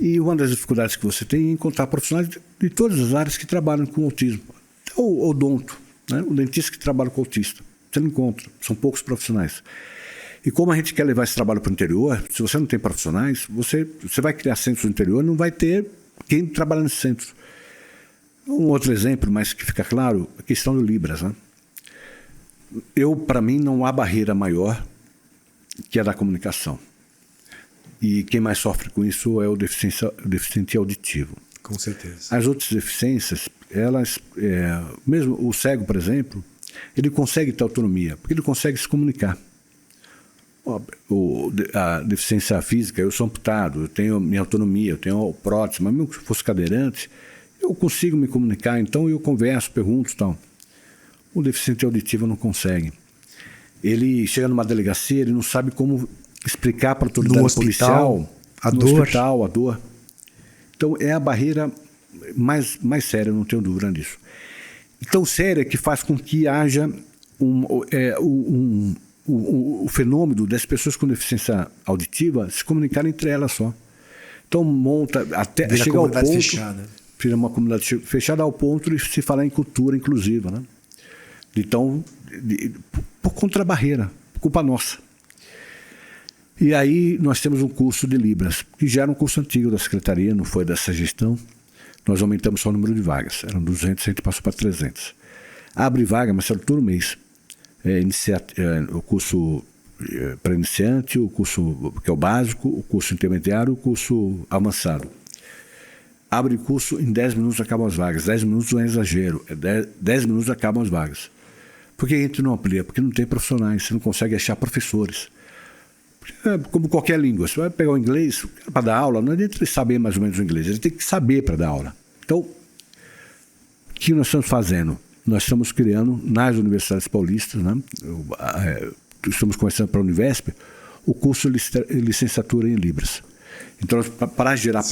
E uma das dificuldades que você tem é encontrar profissionais de todas as áreas que trabalham com autismo. O odonto, né? O dentista que trabalha com autista. Você não encontra, são poucos profissionais. E como a gente quer levar esse trabalho para o interior, se você não tem profissionais, você vai criar centros no interior e não vai ter quem trabalha nesse centro. Um outro exemplo, mas que fica claro, a questão do Libras, né? Para mim, não há barreira maior que a da comunicação. E quem mais sofre com isso é o deficiente auditivo. Com certeza. As outras deficiências, mesmo o cego, por exemplo, ele consegue ter autonomia, porque ele consegue se comunicar. A deficiência física, eu sou amputado, eu tenho minha autonomia, eu tenho prótese, mas mesmo que eu fosse cadeirante, eu consigo me comunicar, então eu converso, pergunto e tal. O deficiente auditivo não consegue. Ele chega numa delegacia, ele não sabe como explicar para a autoridade policial a dor. Então é a barreira mais séria, não tenho dúvida disso. tão séria que faz com que haja o fenômeno das pessoas com deficiência auditiva se comunicarem entre elas só. Então monta até Vira chegar ao ponto, fechada. Vira uma comunidade fechada ao ponto de se falar em cultura inclusiva, né? Então, por conta da barreira, culpa nossa. E aí nós temos um curso de Libras, que já era um curso antigo da Secretaria, não foi dessa gestão. Nós aumentamos só o número de vagas, eram 200, a gente passou para 300. Abre vaga, mas era todo mês. O curso para iniciante, o curso que é o básico, o curso intermediário, o curso avançado. Abre curso, em 10 minutos acabam as vagas. 10 minutos não é exagero, 10 minutos acabam as vagas. Por que a gente não amplia? Porque não tem profissionais, você não consegue achar professores. Como qualquer língua, você vai pegar o inglês para dar aula, não adianta ele saber mais ou menos o inglês, ele tem que saber para dar aula. Então, o que nós estamos fazendo? Nós estamos criando nas universidades paulistas, né? Estamos começando para a Univesp, o curso de licenciatura em Libras. Então, para gerar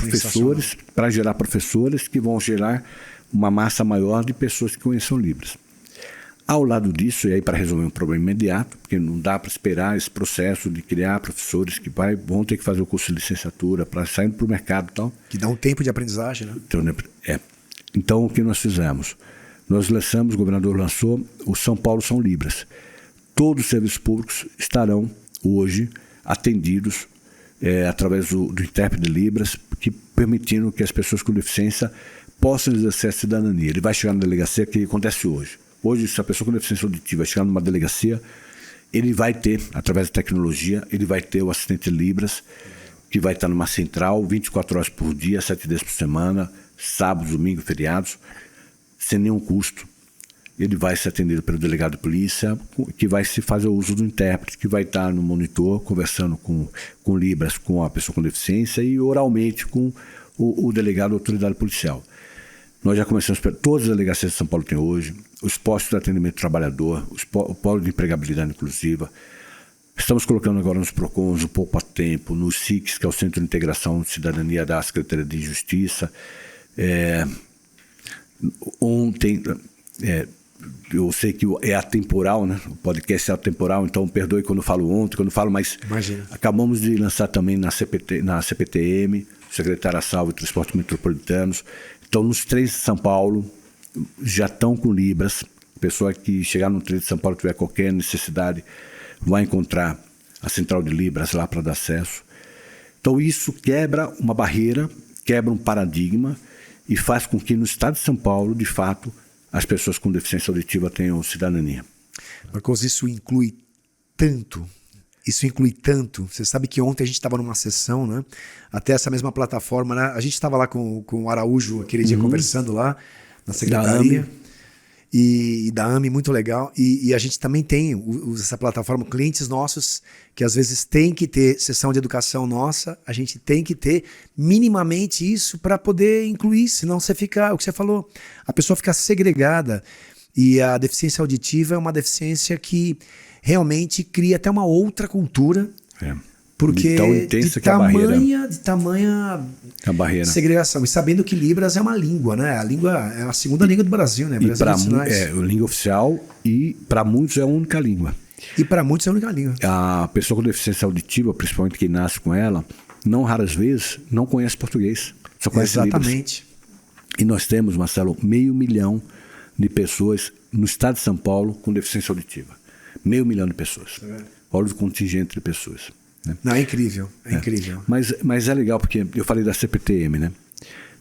professores que vão gerar uma massa maior de pessoas que conheçam Libras. Ao lado disso, e aí para resolver um problema imediato, porque não dá para esperar esse processo de criar professores que vão ter que fazer o curso de licenciatura para sair para o mercado e tal. Que dá um tempo de aprendizagem, né? Então, o que nós fizemos? Nós lançamos, o governador lançou, o São Paulo são Libras. Todos os serviços públicos estarão hoje atendidos através do intérprete de Libras, permitindo que as pessoas com deficiência possam exercer a cidadania. Ele vai chegar na delegacia, que acontece hoje. Hoje, se a pessoa com deficiência auditiva chegar numa delegacia, ele vai ter, através da tecnologia, ele vai ter o assistente Libras, que vai estar numa central 24 horas por dia, 7 dias por semana, sábados, domingos, feriados, sem nenhum custo. Ele vai ser atendido pelo delegado de polícia, que vai se fazer o uso do intérprete, que vai estar no monitor, conversando com Libras, com a pessoa com deficiência, e oralmente com o delegado da autoridade policial. Nós já começamos, todas as delegacias de São Paulo têm hoje, os postos de atendimento do trabalhador, o polo de empregabilidade inclusiva. Estamos colocando agora nos PROCONs, o Poupa Tempo, no SICS, que é o Centro de Integração de Cidadania da Secretaria de Justiça. Ontem, eu sei que é atemporal, né? O podcast é atemporal, então perdoe quando eu falo ontem, quando eu falo, mas imagina. Acabamos de lançar também na CPTM, Secretária Salvo e Transportes Metropolitanos. Então, nos trens de São Paulo, já estão com Libras. A pessoa que chegar no trem de São Paulo tiver qualquer necessidade, vai encontrar a central de Libras lá para dar acesso. Então, isso quebra uma barreira, quebra um paradigma e faz com que no estado de São Paulo, de fato, as pessoas com deficiência auditiva tenham cidadania. Marcos, isso inclui tanto. Você sabe que ontem a gente estava numa sessão, né? Até essa mesma plataforma, né? A gente estava lá com o Araújo aquele dia conversando lá na secretaria. E da AME, muito legal. E a gente também tem, usa essa plataforma, clientes nossos que às vezes tem que ter sessão de educação nossa, a gente tem que ter minimamente isso para poder incluir, senão você fica, o que você falou, a pessoa fica segregada. E a deficiência auditiva é uma deficiência que realmente cria até uma outra cultura. Porque de tamanha a barreira. Segregação. E sabendo que Libras é uma língua, né? A língua é a segunda língua do Brasil, né? É a língua oficial e para muitos é a única língua. E para muitos é a única língua. A pessoa com deficiência auditiva, principalmente quem nasce com ela, não raras vezes não conhece português. Só conhece Exatamente. Libras. E nós temos, Marcelo, 500 mil de pessoas no estado de São Paulo com deficiência auditiva. 500 mil de pessoas. Olha o contingente de pessoas. Não, é incrível, incrível. Mas é legal porque eu falei da CPTM, né?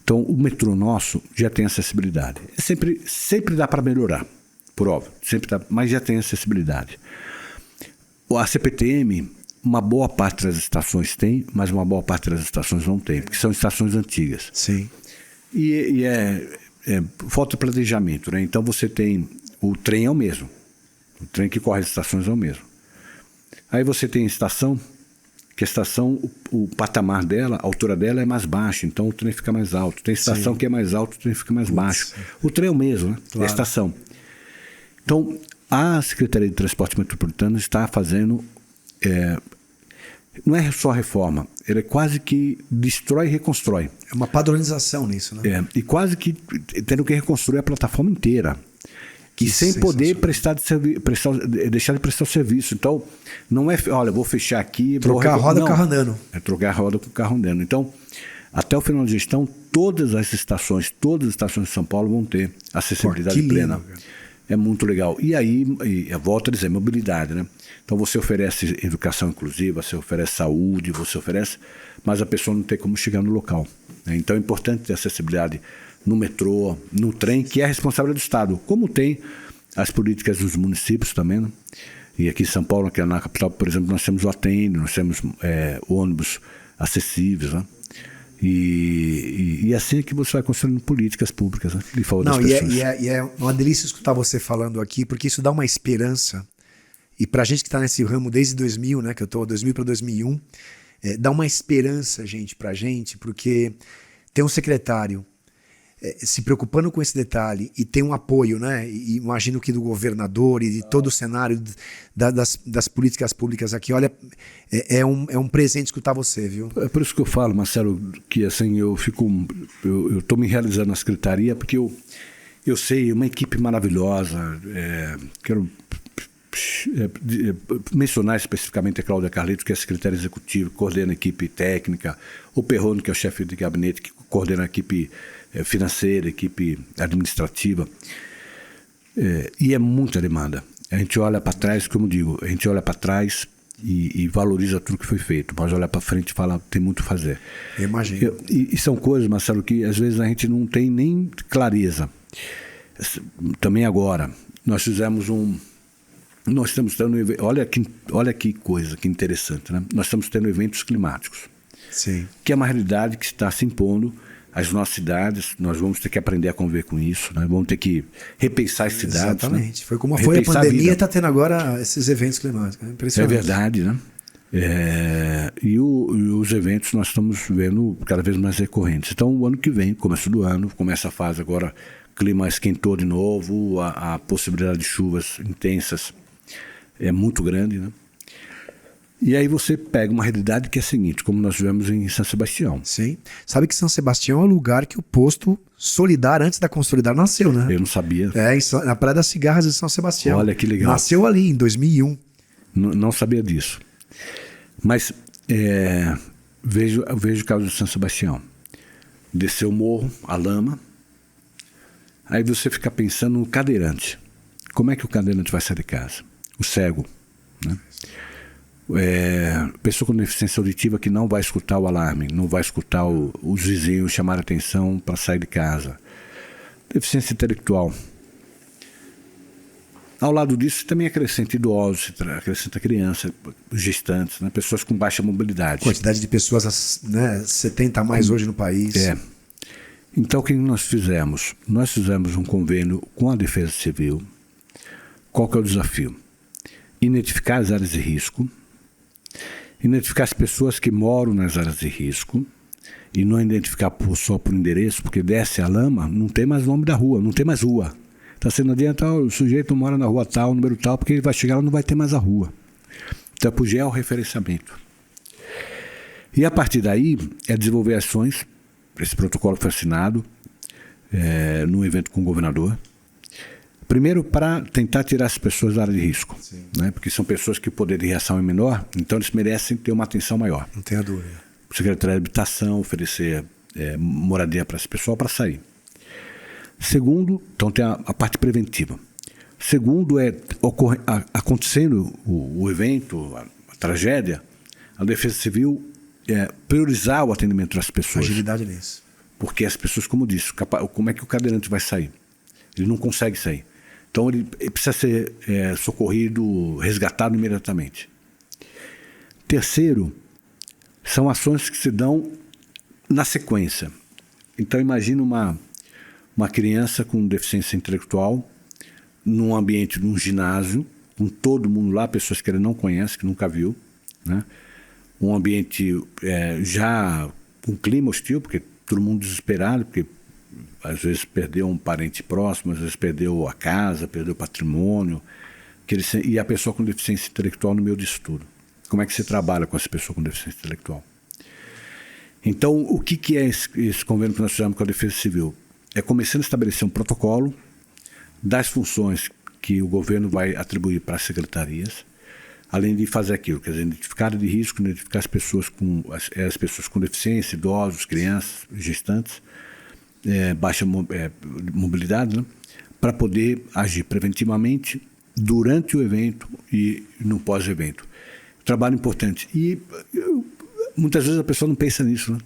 Então o metrô nosso já tem acessibilidade. Sempre dá para melhorar, por óbvio, sempre dá, mas já tem acessibilidade. A CPTM, uma boa parte das estações tem, mas uma boa parte das estações não tem, porque são estações antigas. Sim. E falta planejamento, né? Então você tem, o trem é o mesmo, o trem que corre as estações é o mesmo. Aí você tem estação, que a estação, o patamar dela, a altura dela é mais baixa, então o trem fica mais alto. Tem estação que é mais alto, o trem fica mais baixo. O trem é o mesmo, né? Claro. É a estação. Então, a Secretaria de Transporte Metropolitano está fazendo, não é só reforma, ela é quase que destrói e reconstrói. É uma padronização nisso, né? E quase que tendo que reconstruir a plataforma inteira. e sem poder deixar de prestar o serviço. Então, não é, olha, vou fechar aqui... Trocar a roda com o carro andando. É trocar a roda com o carro andando. Então, até o final da gestão, todas as estações de São Paulo vão ter acessibilidade plena. Lindo, é muito legal. E aí, volto a dizer, mobilidade, né? Então, você oferece educação inclusiva, você oferece saúde, você oferece, mas a pessoa não tem como chegar no local, né? Então, é importante ter acessibilidade no metrô, no trem, que é a responsabilidade do Estado, como tem as políticas dos municípios também, né? E aqui em São Paulo, aqui na capital, por exemplo, nós temos o Atende, nós temos ônibus acessíveis, né? E assim é que você vai construindo políticas públicas, né? De favor das pessoas. E é uma delícia escutar você falando aqui, porque isso dá uma esperança. E pra gente que tá nesse ramo desde 2000, né, que eu tô 2000 para 2001, dá uma esperança, gente, pra gente, porque tem um secretário se preocupando com esse detalhe e tem um apoio, né? E imagino que do governador e de todo o cenário das políticas públicas aqui, olha, é um presente escutar você, viu? É por isso que eu falo, Marcelo, que assim, eu tô me realizando na secretaria, porque eu sei, uma equipe maravilhosa, quero mencionar especificamente a Cláudia Carleto, que é a secretária executiva, que coordena a equipe técnica, o Perrone, que é o chefe de gabinete, que coordena a equipe financeira, equipe administrativa, e é muita demanda. A gente olha para trás, como digo, a gente olha para trás e valoriza tudo que foi feito, mas olha para frente e fala, tem muito a fazer. Eu imagino. E são coisas, Marcelo, que às vezes a gente não tem nem clareza. Também agora, nós estamos tendo, olha que coisa, que interessante, né? Nós estamos tendo eventos climáticos. Sim. Que é uma realidade que está se impondo às nossas cidades. Nós vamos ter que aprender a conviver com isso, né? Vamos ter que repensar as cidades. Exatamente. Né? Foi como foi a pandemia, está tendo agora esses eventos climáticos. É impressionante. É verdade, né? E os eventos nós estamos vendo cada vez mais recorrentes. Então, o ano que vem, começo do ano, começa a fase agora, clima esquentou de novo, a possibilidade de chuvas intensas é muito grande, né? E aí você pega uma realidade que é a seguinte, como nós tivemos em São Sebastião. Sim. Sabe que São Sebastião é o lugar que o posto Solidar, antes da Consolidar, nasceu, né? Eu não sabia. Na Praia das Cigarras de São Sebastião. Olha que legal. Nasceu ali, em 2001. Não sabia disso. Mas vejo o caso de São Sebastião. Desceu o morro, a lama. Aí você fica pensando no cadeirante. Como é que o cadeirante vai sair de casa? O cego, né? Pessoa com deficiência auditiva que não vai escutar o alarme, não vai escutar os vizinhos chamar a atenção para sair de casa. Deficiência intelectual. Ao lado disso também acrescenta idosos, acrescenta criança, gestantes, né? Pessoas com baixa mobilidade. Quantidade de pessoas, né, 70 a mais hoje no país. Então o que nós fizemos? Nós fizemos um convênio com a Defesa Civil. Qual que é o desafio? Identificar as áreas de risco, identificar as pessoas que moram nas áreas de risco e não identificar só por endereço, porque desce a lama, não tem mais nome da rua, não tem mais rua. Está sendo adianta, o sujeito mora na rua tal, número tal, porque ele vai chegar lá e não vai ter mais a rua. Então, por georreferenciamento. E a partir daí, desenvolver ações. Esse protocolo foi assinado num evento com o governador. Primeiro, para tentar tirar as pessoas da área de risco, né? Porque são pessoas que o poder de reação é menor, então eles merecem ter uma atenção maior. Não tenha dúvida. O secretário de Habitação, oferecer moradia para esse pessoal para sair. Segundo, então tem a parte preventiva. Segundo, acontecendo o evento, a tragédia, a Defesa Civil priorizar o atendimento das pessoas. Agilidade nisso. Porque as pessoas, como disse, como é que o cadeirante vai sair? Ele não consegue sair. Então ele precisa ser socorrido, resgatado imediatamente. Terceiro, são ações que se dão na sequência. Então imagina uma criança com deficiência intelectual num ambiente de um ginásio, com todo mundo lá, pessoas que ele não conhece, que nunca viu, né? Um ambiente já com clima hostil, porque todo mundo desesperado, porque às vezes perdeu um parente próximo, às vezes perdeu a casa, perdeu o patrimônio, e a pessoa com deficiência intelectual no meio disso tudo. Como é que você trabalha com essa pessoa com deficiência intelectual? Então, o que é esse convênio que nós fizemos com a Defesa Civil? É começando a estabelecer um protocolo, das funções que o governo vai atribuir para as secretarias, além de fazer aquilo, quer dizer, identificar de risco, identificar as pessoas com deficiência, idosos, crianças, gestantes, baixa mobilidade, né, para poder agir preventivamente durante o evento e no pós-evento. Trabalho importante. E muitas vezes a pessoa não pensa nisso, né?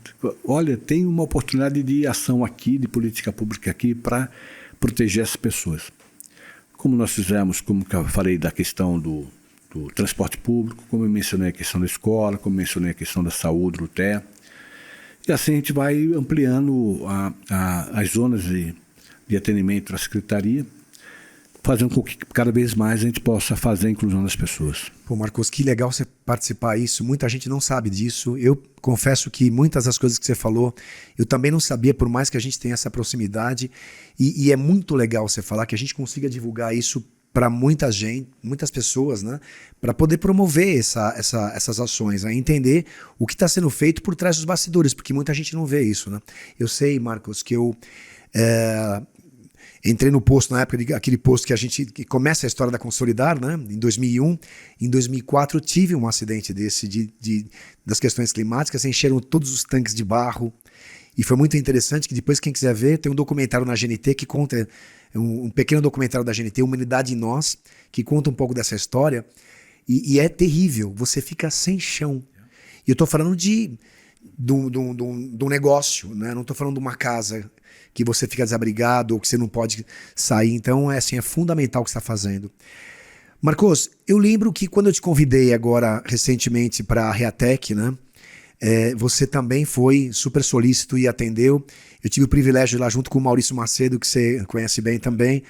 Olha, tem uma oportunidade de ação aqui, de política pública aqui para proteger essas pessoas. Como nós fizemos, como eu falei da questão do transporte público, como eu mencionei a questão da escola, como eu mencionei a questão da saúde, do TEA. E assim a gente vai ampliando as zonas de atendimento da Secretaria, fazendo com que cada vez mais a gente possa fazer a inclusão das pessoas. Pô, Marcos, que legal você participar disso. Muita gente não sabe disso. Eu confesso que muitas das coisas que você falou, eu também não sabia, por mais que a gente tenha essa proximidade. E é muito legal você falar que a gente consiga divulgar isso para muita gente, muitas pessoas, né? Para poder promover essas ações, né? Entender o que está sendo feito por trás dos bastidores, porque muita gente não vê isso, né? Eu sei, Marcos, que eu entrei no posto na época, aquele posto que começa a história da Consolidar, né? Em 2001. Em 2004 eu tive um acidente desse das questões climáticas, encheram todos os tanques de barro. E foi muito interessante que depois, quem quiser ver, tem um documentário na GNT que conta, um pequeno documentário da GNT, Humanidade em Nós, que conta um pouco dessa história. E é terrível, você fica sem chão. E eu estou falando de um negócio, né? Não estou falando de uma casa que você fica desabrigado ou que você não pode sair. Então, é fundamental o que você está fazendo. Marcos, eu lembro que quando eu te convidei agora recentemente para a Reatec, né? Você também foi super solícito e atendeu. Eu tive o privilégio de ir lá junto com o Maurício Macedo, que você conhece bem também.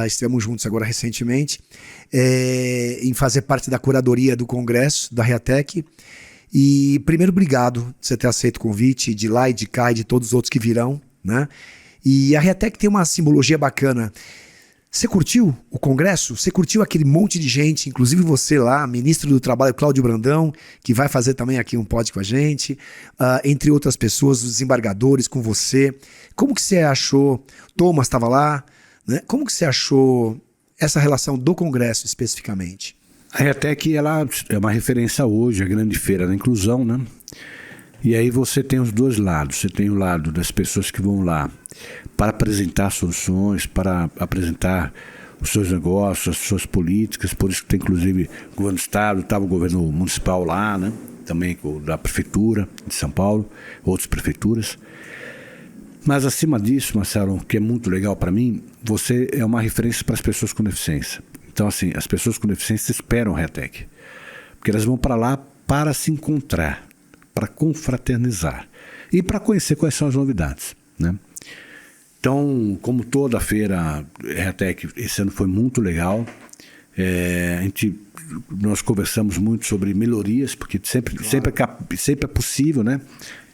Estivemos juntos agora recentemente, em fazer parte da curadoria do congresso da Reatec. E primeiro, obrigado por você ter aceito o convite, de lá e de cá e de todos os outros que virão, né? E a Reatec tem uma simbologia bacana. Você curtiu o congresso? Você curtiu aquele monte de gente, inclusive você lá, ministro do Trabalho Cláudio Brandão, que vai fazer também aqui um pod com a gente, entre outras pessoas, os desembargadores com você. Como que você achou? Thomas estava lá, né? Como que você achou essa relação do congresso especificamente? A Reatec, ela é uma referência hoje, a grande feira da inclusão, né? E aí você tem os dois lados. Você tem o lado das pessoas que vão lá para apresentar soluções, para apresentar os seus negócios, as suas políticas. Por isso que tem, inclusive, o governo do estado, estava o governo municipal lá, né? Também da prefeitura de São Paulo, outras prefeituras. Mas acima disso, Marcelo, o que é muito legal para mim, você é uma referência para as pessoas com deficiência. Então, assim, as pessoas com deficiência esperam a Reatec, porque elas vão para lá para se encontrar, para confraternizar e para conhecer quais são as novidades, né? Então, como toda a feira, a Reatec esse ano foi muito legal. Nós conversamos muito sobre melhorias, porque sempre é possível, né,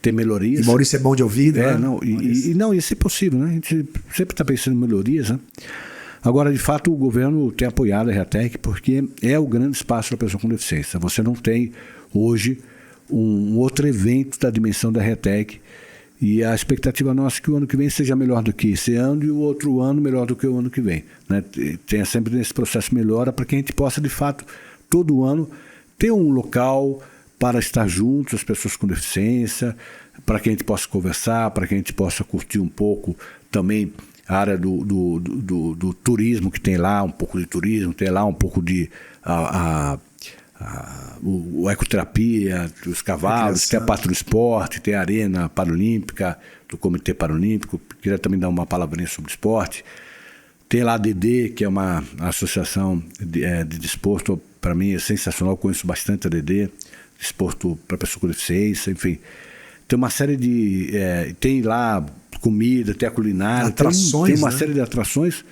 ter melhorias. E Maurício é bom de ouvido, né? Isso é possível, né? A gente sempre está pensando em melhorias, né? Agora, de fato, o governo tem apoiado a Reatec porque é o grande espaço para a pessoa com deficiência. Você não tem hoje um outro evento da dimensão da Reatec, e a expectativa nossa é que o ano que vem seja melhor do que esse ano e o outro ano melhor do que o ano que vem, né? Tenha sempre nesse processo melhora para que a gente possa, de fato, todo ano ter um local para estar juntos, as pessoas com deficiência, para que a gente possa conversar, para que a gente possa curtir um pouco também a área do turismo que tem lá, um pouco de turismo, tem lá um pouco de a ecoterapia, os cavalos, tem a parte do esporte, tem a arena paralímpica, do Comitê Paralímpico. Queria também dar uma palavrinha sobre esporte. Tem lá a DD, que é uma associação de desporto, para mim é sensacional, eu conheço bastante a DD, desporto para pessoa com deficiência, enfim. Tem uma série de... tem lá comida, tem a culinária, atrações, tem uma né? série de atrações,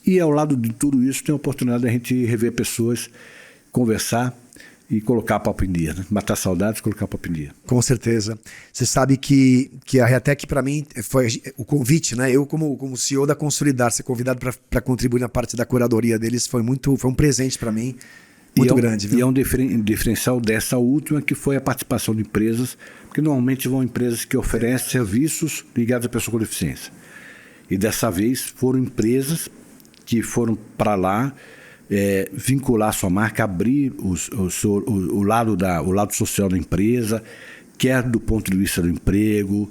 e ao lado de tudo isso tem a oportunidade de a gente rever pessoas, conversar e colocar papo em dia, né? Matar saudades e colocar papo em dia. Com certeza. Você sabe que a Reatec, para mim, foi o convite, né? Eu, como CEO da Consolidar, ser convidado para contribuir na parte da curadoria deles, foi um presente para mim, muito grande. Viu? E é um diferencial dessa última, que foi a participação de empresas, porque normalmente vão empresas que oferecem serviços ligados à pessoa com deficiência. E dessa vez foram empresas que foram para lá vincular sua marca, abrir o lado social da empresa, quer do ponto de vista do emprego,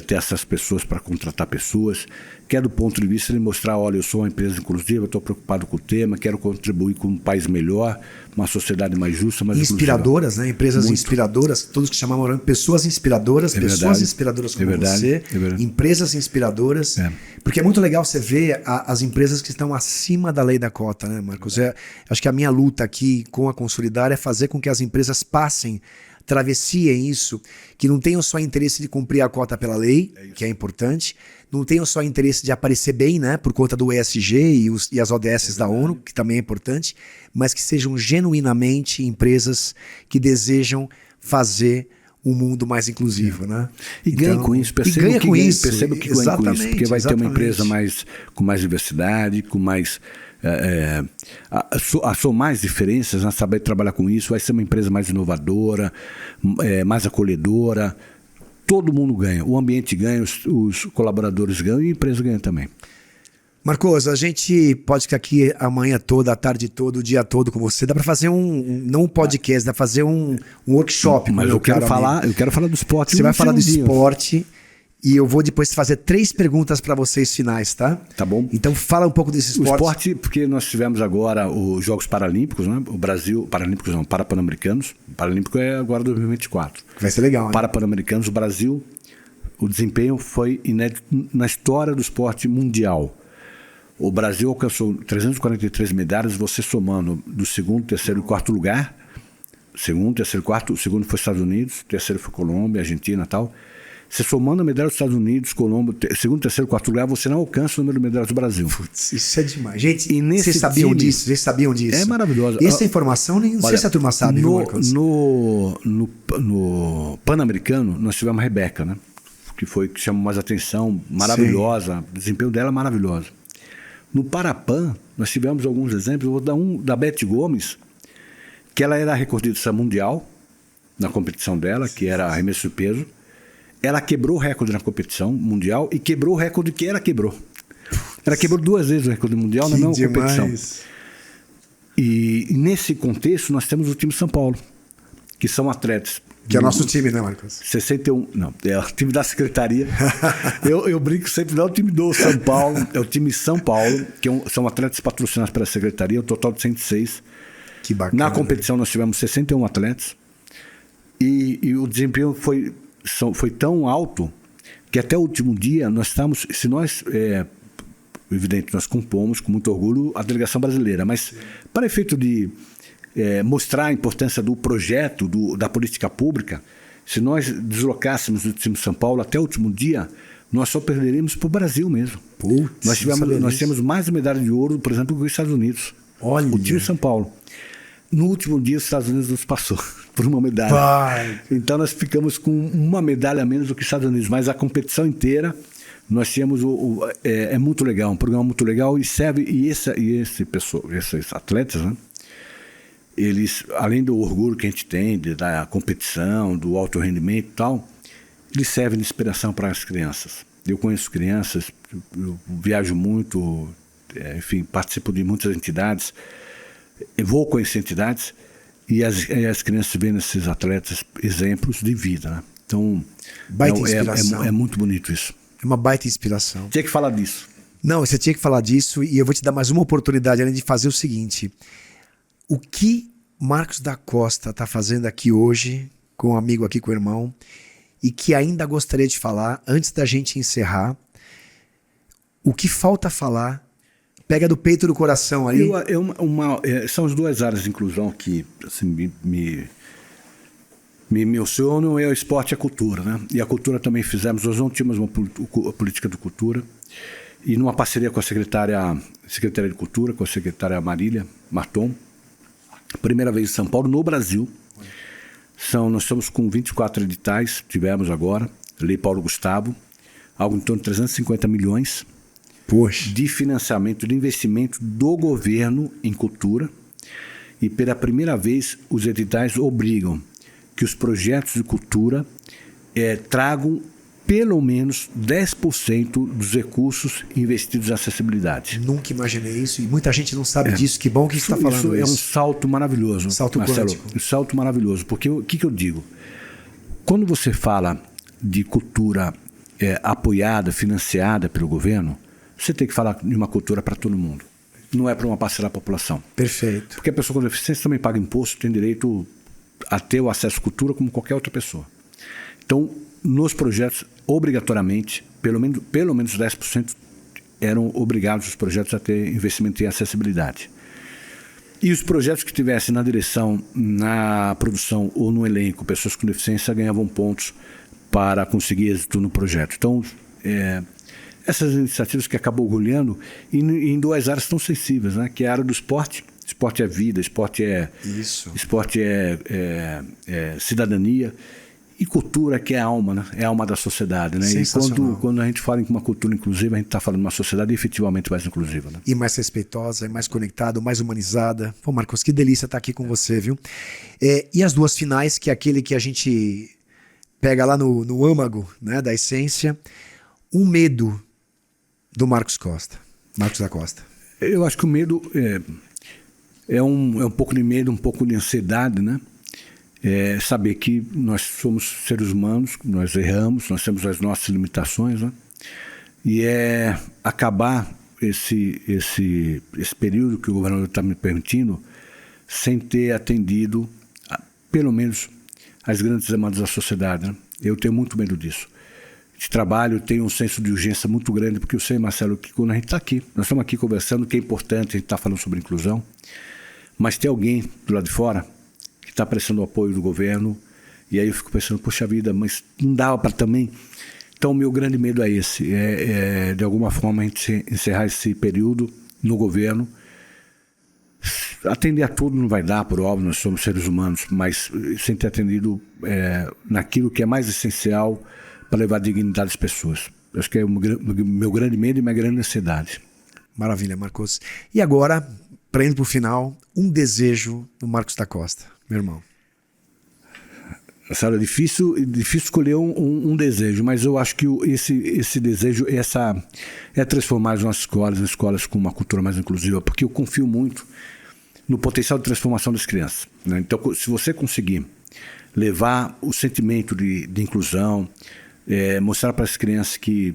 ter essas pessoas para contratar pessoas, quer do ponto de vista de mostrar, olha, eu sou uma empresa inclusiva, estou preocupado com o tema, quero contribuir com um país melhor, uma sociedade mais justa, mais inspiradoras, inclusiva. Né? Empresas Muito. Inspiradoras, todos que chamavam pessoas inspiradoras, pessoas verdade. inspiradoras como Verdade. você, empresas inspiradoras, porque é muito legal você ver as empresas que estão acima da lei da cota, né, Marcos? Acho que a minha luta aqui com a Consolidar é fazer com que as empresas passem, travessiem isso, que não tenham só interesse de cumprir a cota pela lei, que é importante, não tenham só interesse de aparecer bem, né, por conta do ESG e as ODS da ONU, que também é importante, mas que sejam genuinamente empresas que desejam fazer um mundo mais inclusivo, né? E ganha com isso, perceba que ganha com isso, porque vai ter uma empresa com mais diversidade, com mais são mais diferenças, né? Saber trabalhar com isso, vai ser uma empresa mais inovadora, mais acolhedora. Todo mundo ganha, o ambiente ganha, os colaboradores ganham e a empresa ganha também. Marcos, a gente pode ficar aqui a manhã toda, a tarde toda, o dia todo com você. Dá para fazer não um podcast, dá para fazer um workshop. Mas eu quero falar do esporte. Você vai falar do esporte e eu vou depois fazer 3 perguntas para vocês finais, tá? Tá bom. Então fala um pouco desse esporte. O esporte, porque nós tivemos agora os Jogos Paralímpicos, né? O Brasil, Paralímpicos não, Parapan-Americanos. O Paralímpico é agora 2024. Vai ser legal, né? Parapan-Americanos, o Brasil, o desempenho foi inédito na história do esporte mundial. O Brasil alcançou 343 medalhas, você somando do segundo, terceiro e quarto lugar. Segundo, terceiro e quarto. O segundo foi Estados Unidos, o terceiro foi Colômbia, Argentina e tal. Você somando a medalha dos Estados Unidos, Colômbia, segundo, terceiro e quarto lugar, você não alcança o número de medalhas do Brasil. Putz, isso é demais. Gente, vocês sabiam disso? Vocês sabiam disso? É maravilhoso. Essa informação, não sei se a turma sabe. No Pan-Americano, nós tivemos a Rebeca, né? Que chamou mais atenção, maravilhosa. Sim. O desempenho dela é maravilhoso. No Parapan, nós tivemos alguns exemplos. Eu vou dar da Beth Gomes, que ela era recordista mundial na competição dela, que era arremesso de peso. Ela quebrou o recorde na competição mundial e quebrou o recorde que ela quebrou. Ela quebrou 2 vezes o recorde mundial na mesma competição. E nesse contexto, nós temos o time São Paulo, que são atletas. Que é o nosso time, né, Marcos? 61, não, é o time da secretaria. eu brinco sempre, não é o time do São Paulo, é o time São Paulo, que são atletas patrocinados pela secretaria, um total de 106. Que bacana. Na competição nós tivemos 61 atletas e o desempenho foi tão alto que até o último dia nós estamos, evidente, nós compomos com muito orgulho a delegação brasileira, mas para efeito de mostrar a importância do projeto, da política pública, se nós deslocássemos do time de São Paulo até o último dia, nós só perderíamos para o Brasil mesmo. Putz, nós temos mais medalha de ouro, por exemplo, que os Estados Unidos. Olha. O time de São Paulo. No último dia, os Estados Unidos nos passou por uma medalha. Vai. Então nós ficamos com uma medalha a menos do que os Estados Unidos, mas a competição inteira nós tínhamos é muito legal, um programa muito legal e serve, esses atletas, né? Eles, além do orgulho que a gente tem da competição, do alto rendimento e tal, eles servem de inspiração para as crianças. Eu conheço crianças, eu viajo muito, enfim, participo de muitas entidades, eu vou conhecer entidades e as crianças veem nesses atletas exemplos de vida, né? Então, baita inspiração. É muito bonito isso. É uma baita inspiração. Tinha que falar disso. Não, você tinha que falar disso e eu vou te dar mais uma oportunidade além de fazer o seguinte. O que Marcos da Costa está fazendo aqui hoje, com um amigo aqui, com o irmão, e que ainda gostaria de falar, antes da gente encerrar, o que falta falar, pega do peito do coração ali. São as 2 áreas de inclusão que assim, me emocionam, é o esporte e a cultura, né? E a cultura também nós não tínhamos uma política de cultura, e numa parceria com a Secretaria de Cultura, com a secretária Marília Marton, primeira vez em São Paulo, no Brasil. Nós estamos com 24 editais, tivemos agora, Lei Paulo Gustavo, algo em torno de 350 milhões de financiamento, de investimento do governo em cultura. E pela primeira vez, os editais obrigam que os projetos de cultura tragam pelo menos 10% dos recursos investidos em acessibilidade. Nunca imaginei isso e muita gente não sabe disso. Que bom que você está falando isso. É um salto maravilhoso, salto Marcelo. quântico. Um salto maravilhoso, porque o que eu digo? Quando você fala de cultura apoiada, financiada pelo governo, você tem que falar de uma cultura para todo mundo. Não é para uma parcela da população. Perfeito. Porque a pessoa com deficiência também paga imposto, tem direito a ter o acesso à cultura como qualquer outra pessoa. Então, nos projetos, obrigatoriamente, pelo menos 10% eram obrigados os projetos a ter investimento em acessibilidade. E os projetos que tivessem na direção, na produção ou no elenco, pessoas com deficiência ganhavam pontos para conseguir êxito no projeto. Então, essas iniciativas que acabam orgulhando em duas áreas tão sensíveis, né? Que é a área do esporte. Esporte é vida, esporte é cidadania. E cultura, que é a alma, né? É a alma da sociedade, né? E quando a gente fala em uma cultura inclusiva, a gente está falando de uma sociedade efetivamente mais inclusiva, né? E mais respeitosa, e mais conectada, mais humanizada. Pô, Marcos, que delícia estar aqui com você, viu? E as duas finais, que é aquele que a gente pega lá no âmago, né, da essência. O medo do Marcos da Costa. Eu acho que o medo é um pouco de medo, um pouco de ansiedade, né? Saber que nós somos seres humanos, nós erramos, nós temos as nossas limitações, né? E acabar esse período que o governador está me permitindo sem ter atendido, pelo menos, as grandes demandas da sociedade, né? Eu tenho muito medo disso. De trabalho, tenho um senso de urgência muito grande, porque eu sei, Marcelo, que quando a gente está aqui, nós estamos aqui conversando, que é importante, a gente está falando sobre inclusão, mas tem alguém do lado de fora está precisando do apoio do governo, e aí eu fico pensando, poxa vida, mas não dava para também. Então o meu grande medo é esse, de alguma forma a gente encerrar esse período no governo. Atender a tudo não vai dar, por óbvio, nós somos seres humanos, mas sem ter atendido naquilo que é mais essencial para levar dignidade às pessoas. Acho que é o meu grande medo e minha grande ansiedade. Maravilha, Marcos. E agora, para ir para o final, um desejo do Marcos da Costa, meu irmão. Sabe, é difícil escolher um desejo, mas eu acho que esse desejo é transformar as nossas escolas com uma cultura mais inclusiva, porque eu confio muito no potencial de transformação das crianças, né? Então, se você conseguir levar o sentimento de inclusão, mostrar para as crianças que,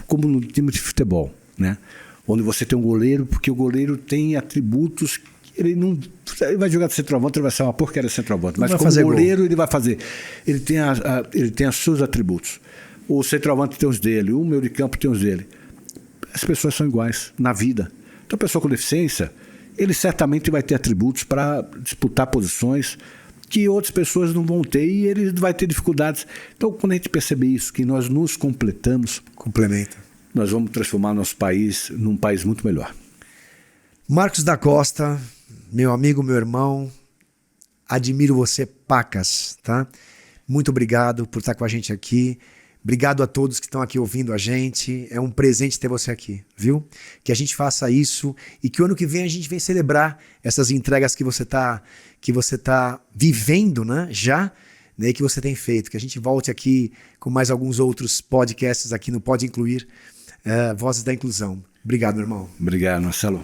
como no time de futebol, né? Onde você tem um goleiro, porque o goleiro tem atributos que ele vai jogar de centroavante, ele vai ser uma porcaria de centroavante, mas como goleiro gol. Ele vai fazer. Ele tem os seus atributos. O centroavante tem os dele, o meio de campo tem os dele. As pessoas são iguais na vida. Então a pessoa com deficiência, ele certamente vai ter atributos para disputar posições que outras pessoas não vão ter, e ele vai ter dificuldades. Então quando a gente perceber isso, que nós nos complementa, nós vamos transformar nosso país num país muito melhor. Marcos da Costa, meu amigo, meu irmão, admiro você pacas, tá? Muito obrigado por estar com a gente aqui. Obrigado a todos que estão aqui ouvindo a gente. É um presente ter você aqui, viu? Que a gente faça isso e que o ano que vem a gente venha celebrar essas entregas que você tá vivendo, né? Já, né? E que você tem feito. Que a gente volte aqui com mais alguns outros podcasts aqui no Pode Incluir, Vozes da Inclusão. Obrigado, meu irmão. Obrigado, Marcelo.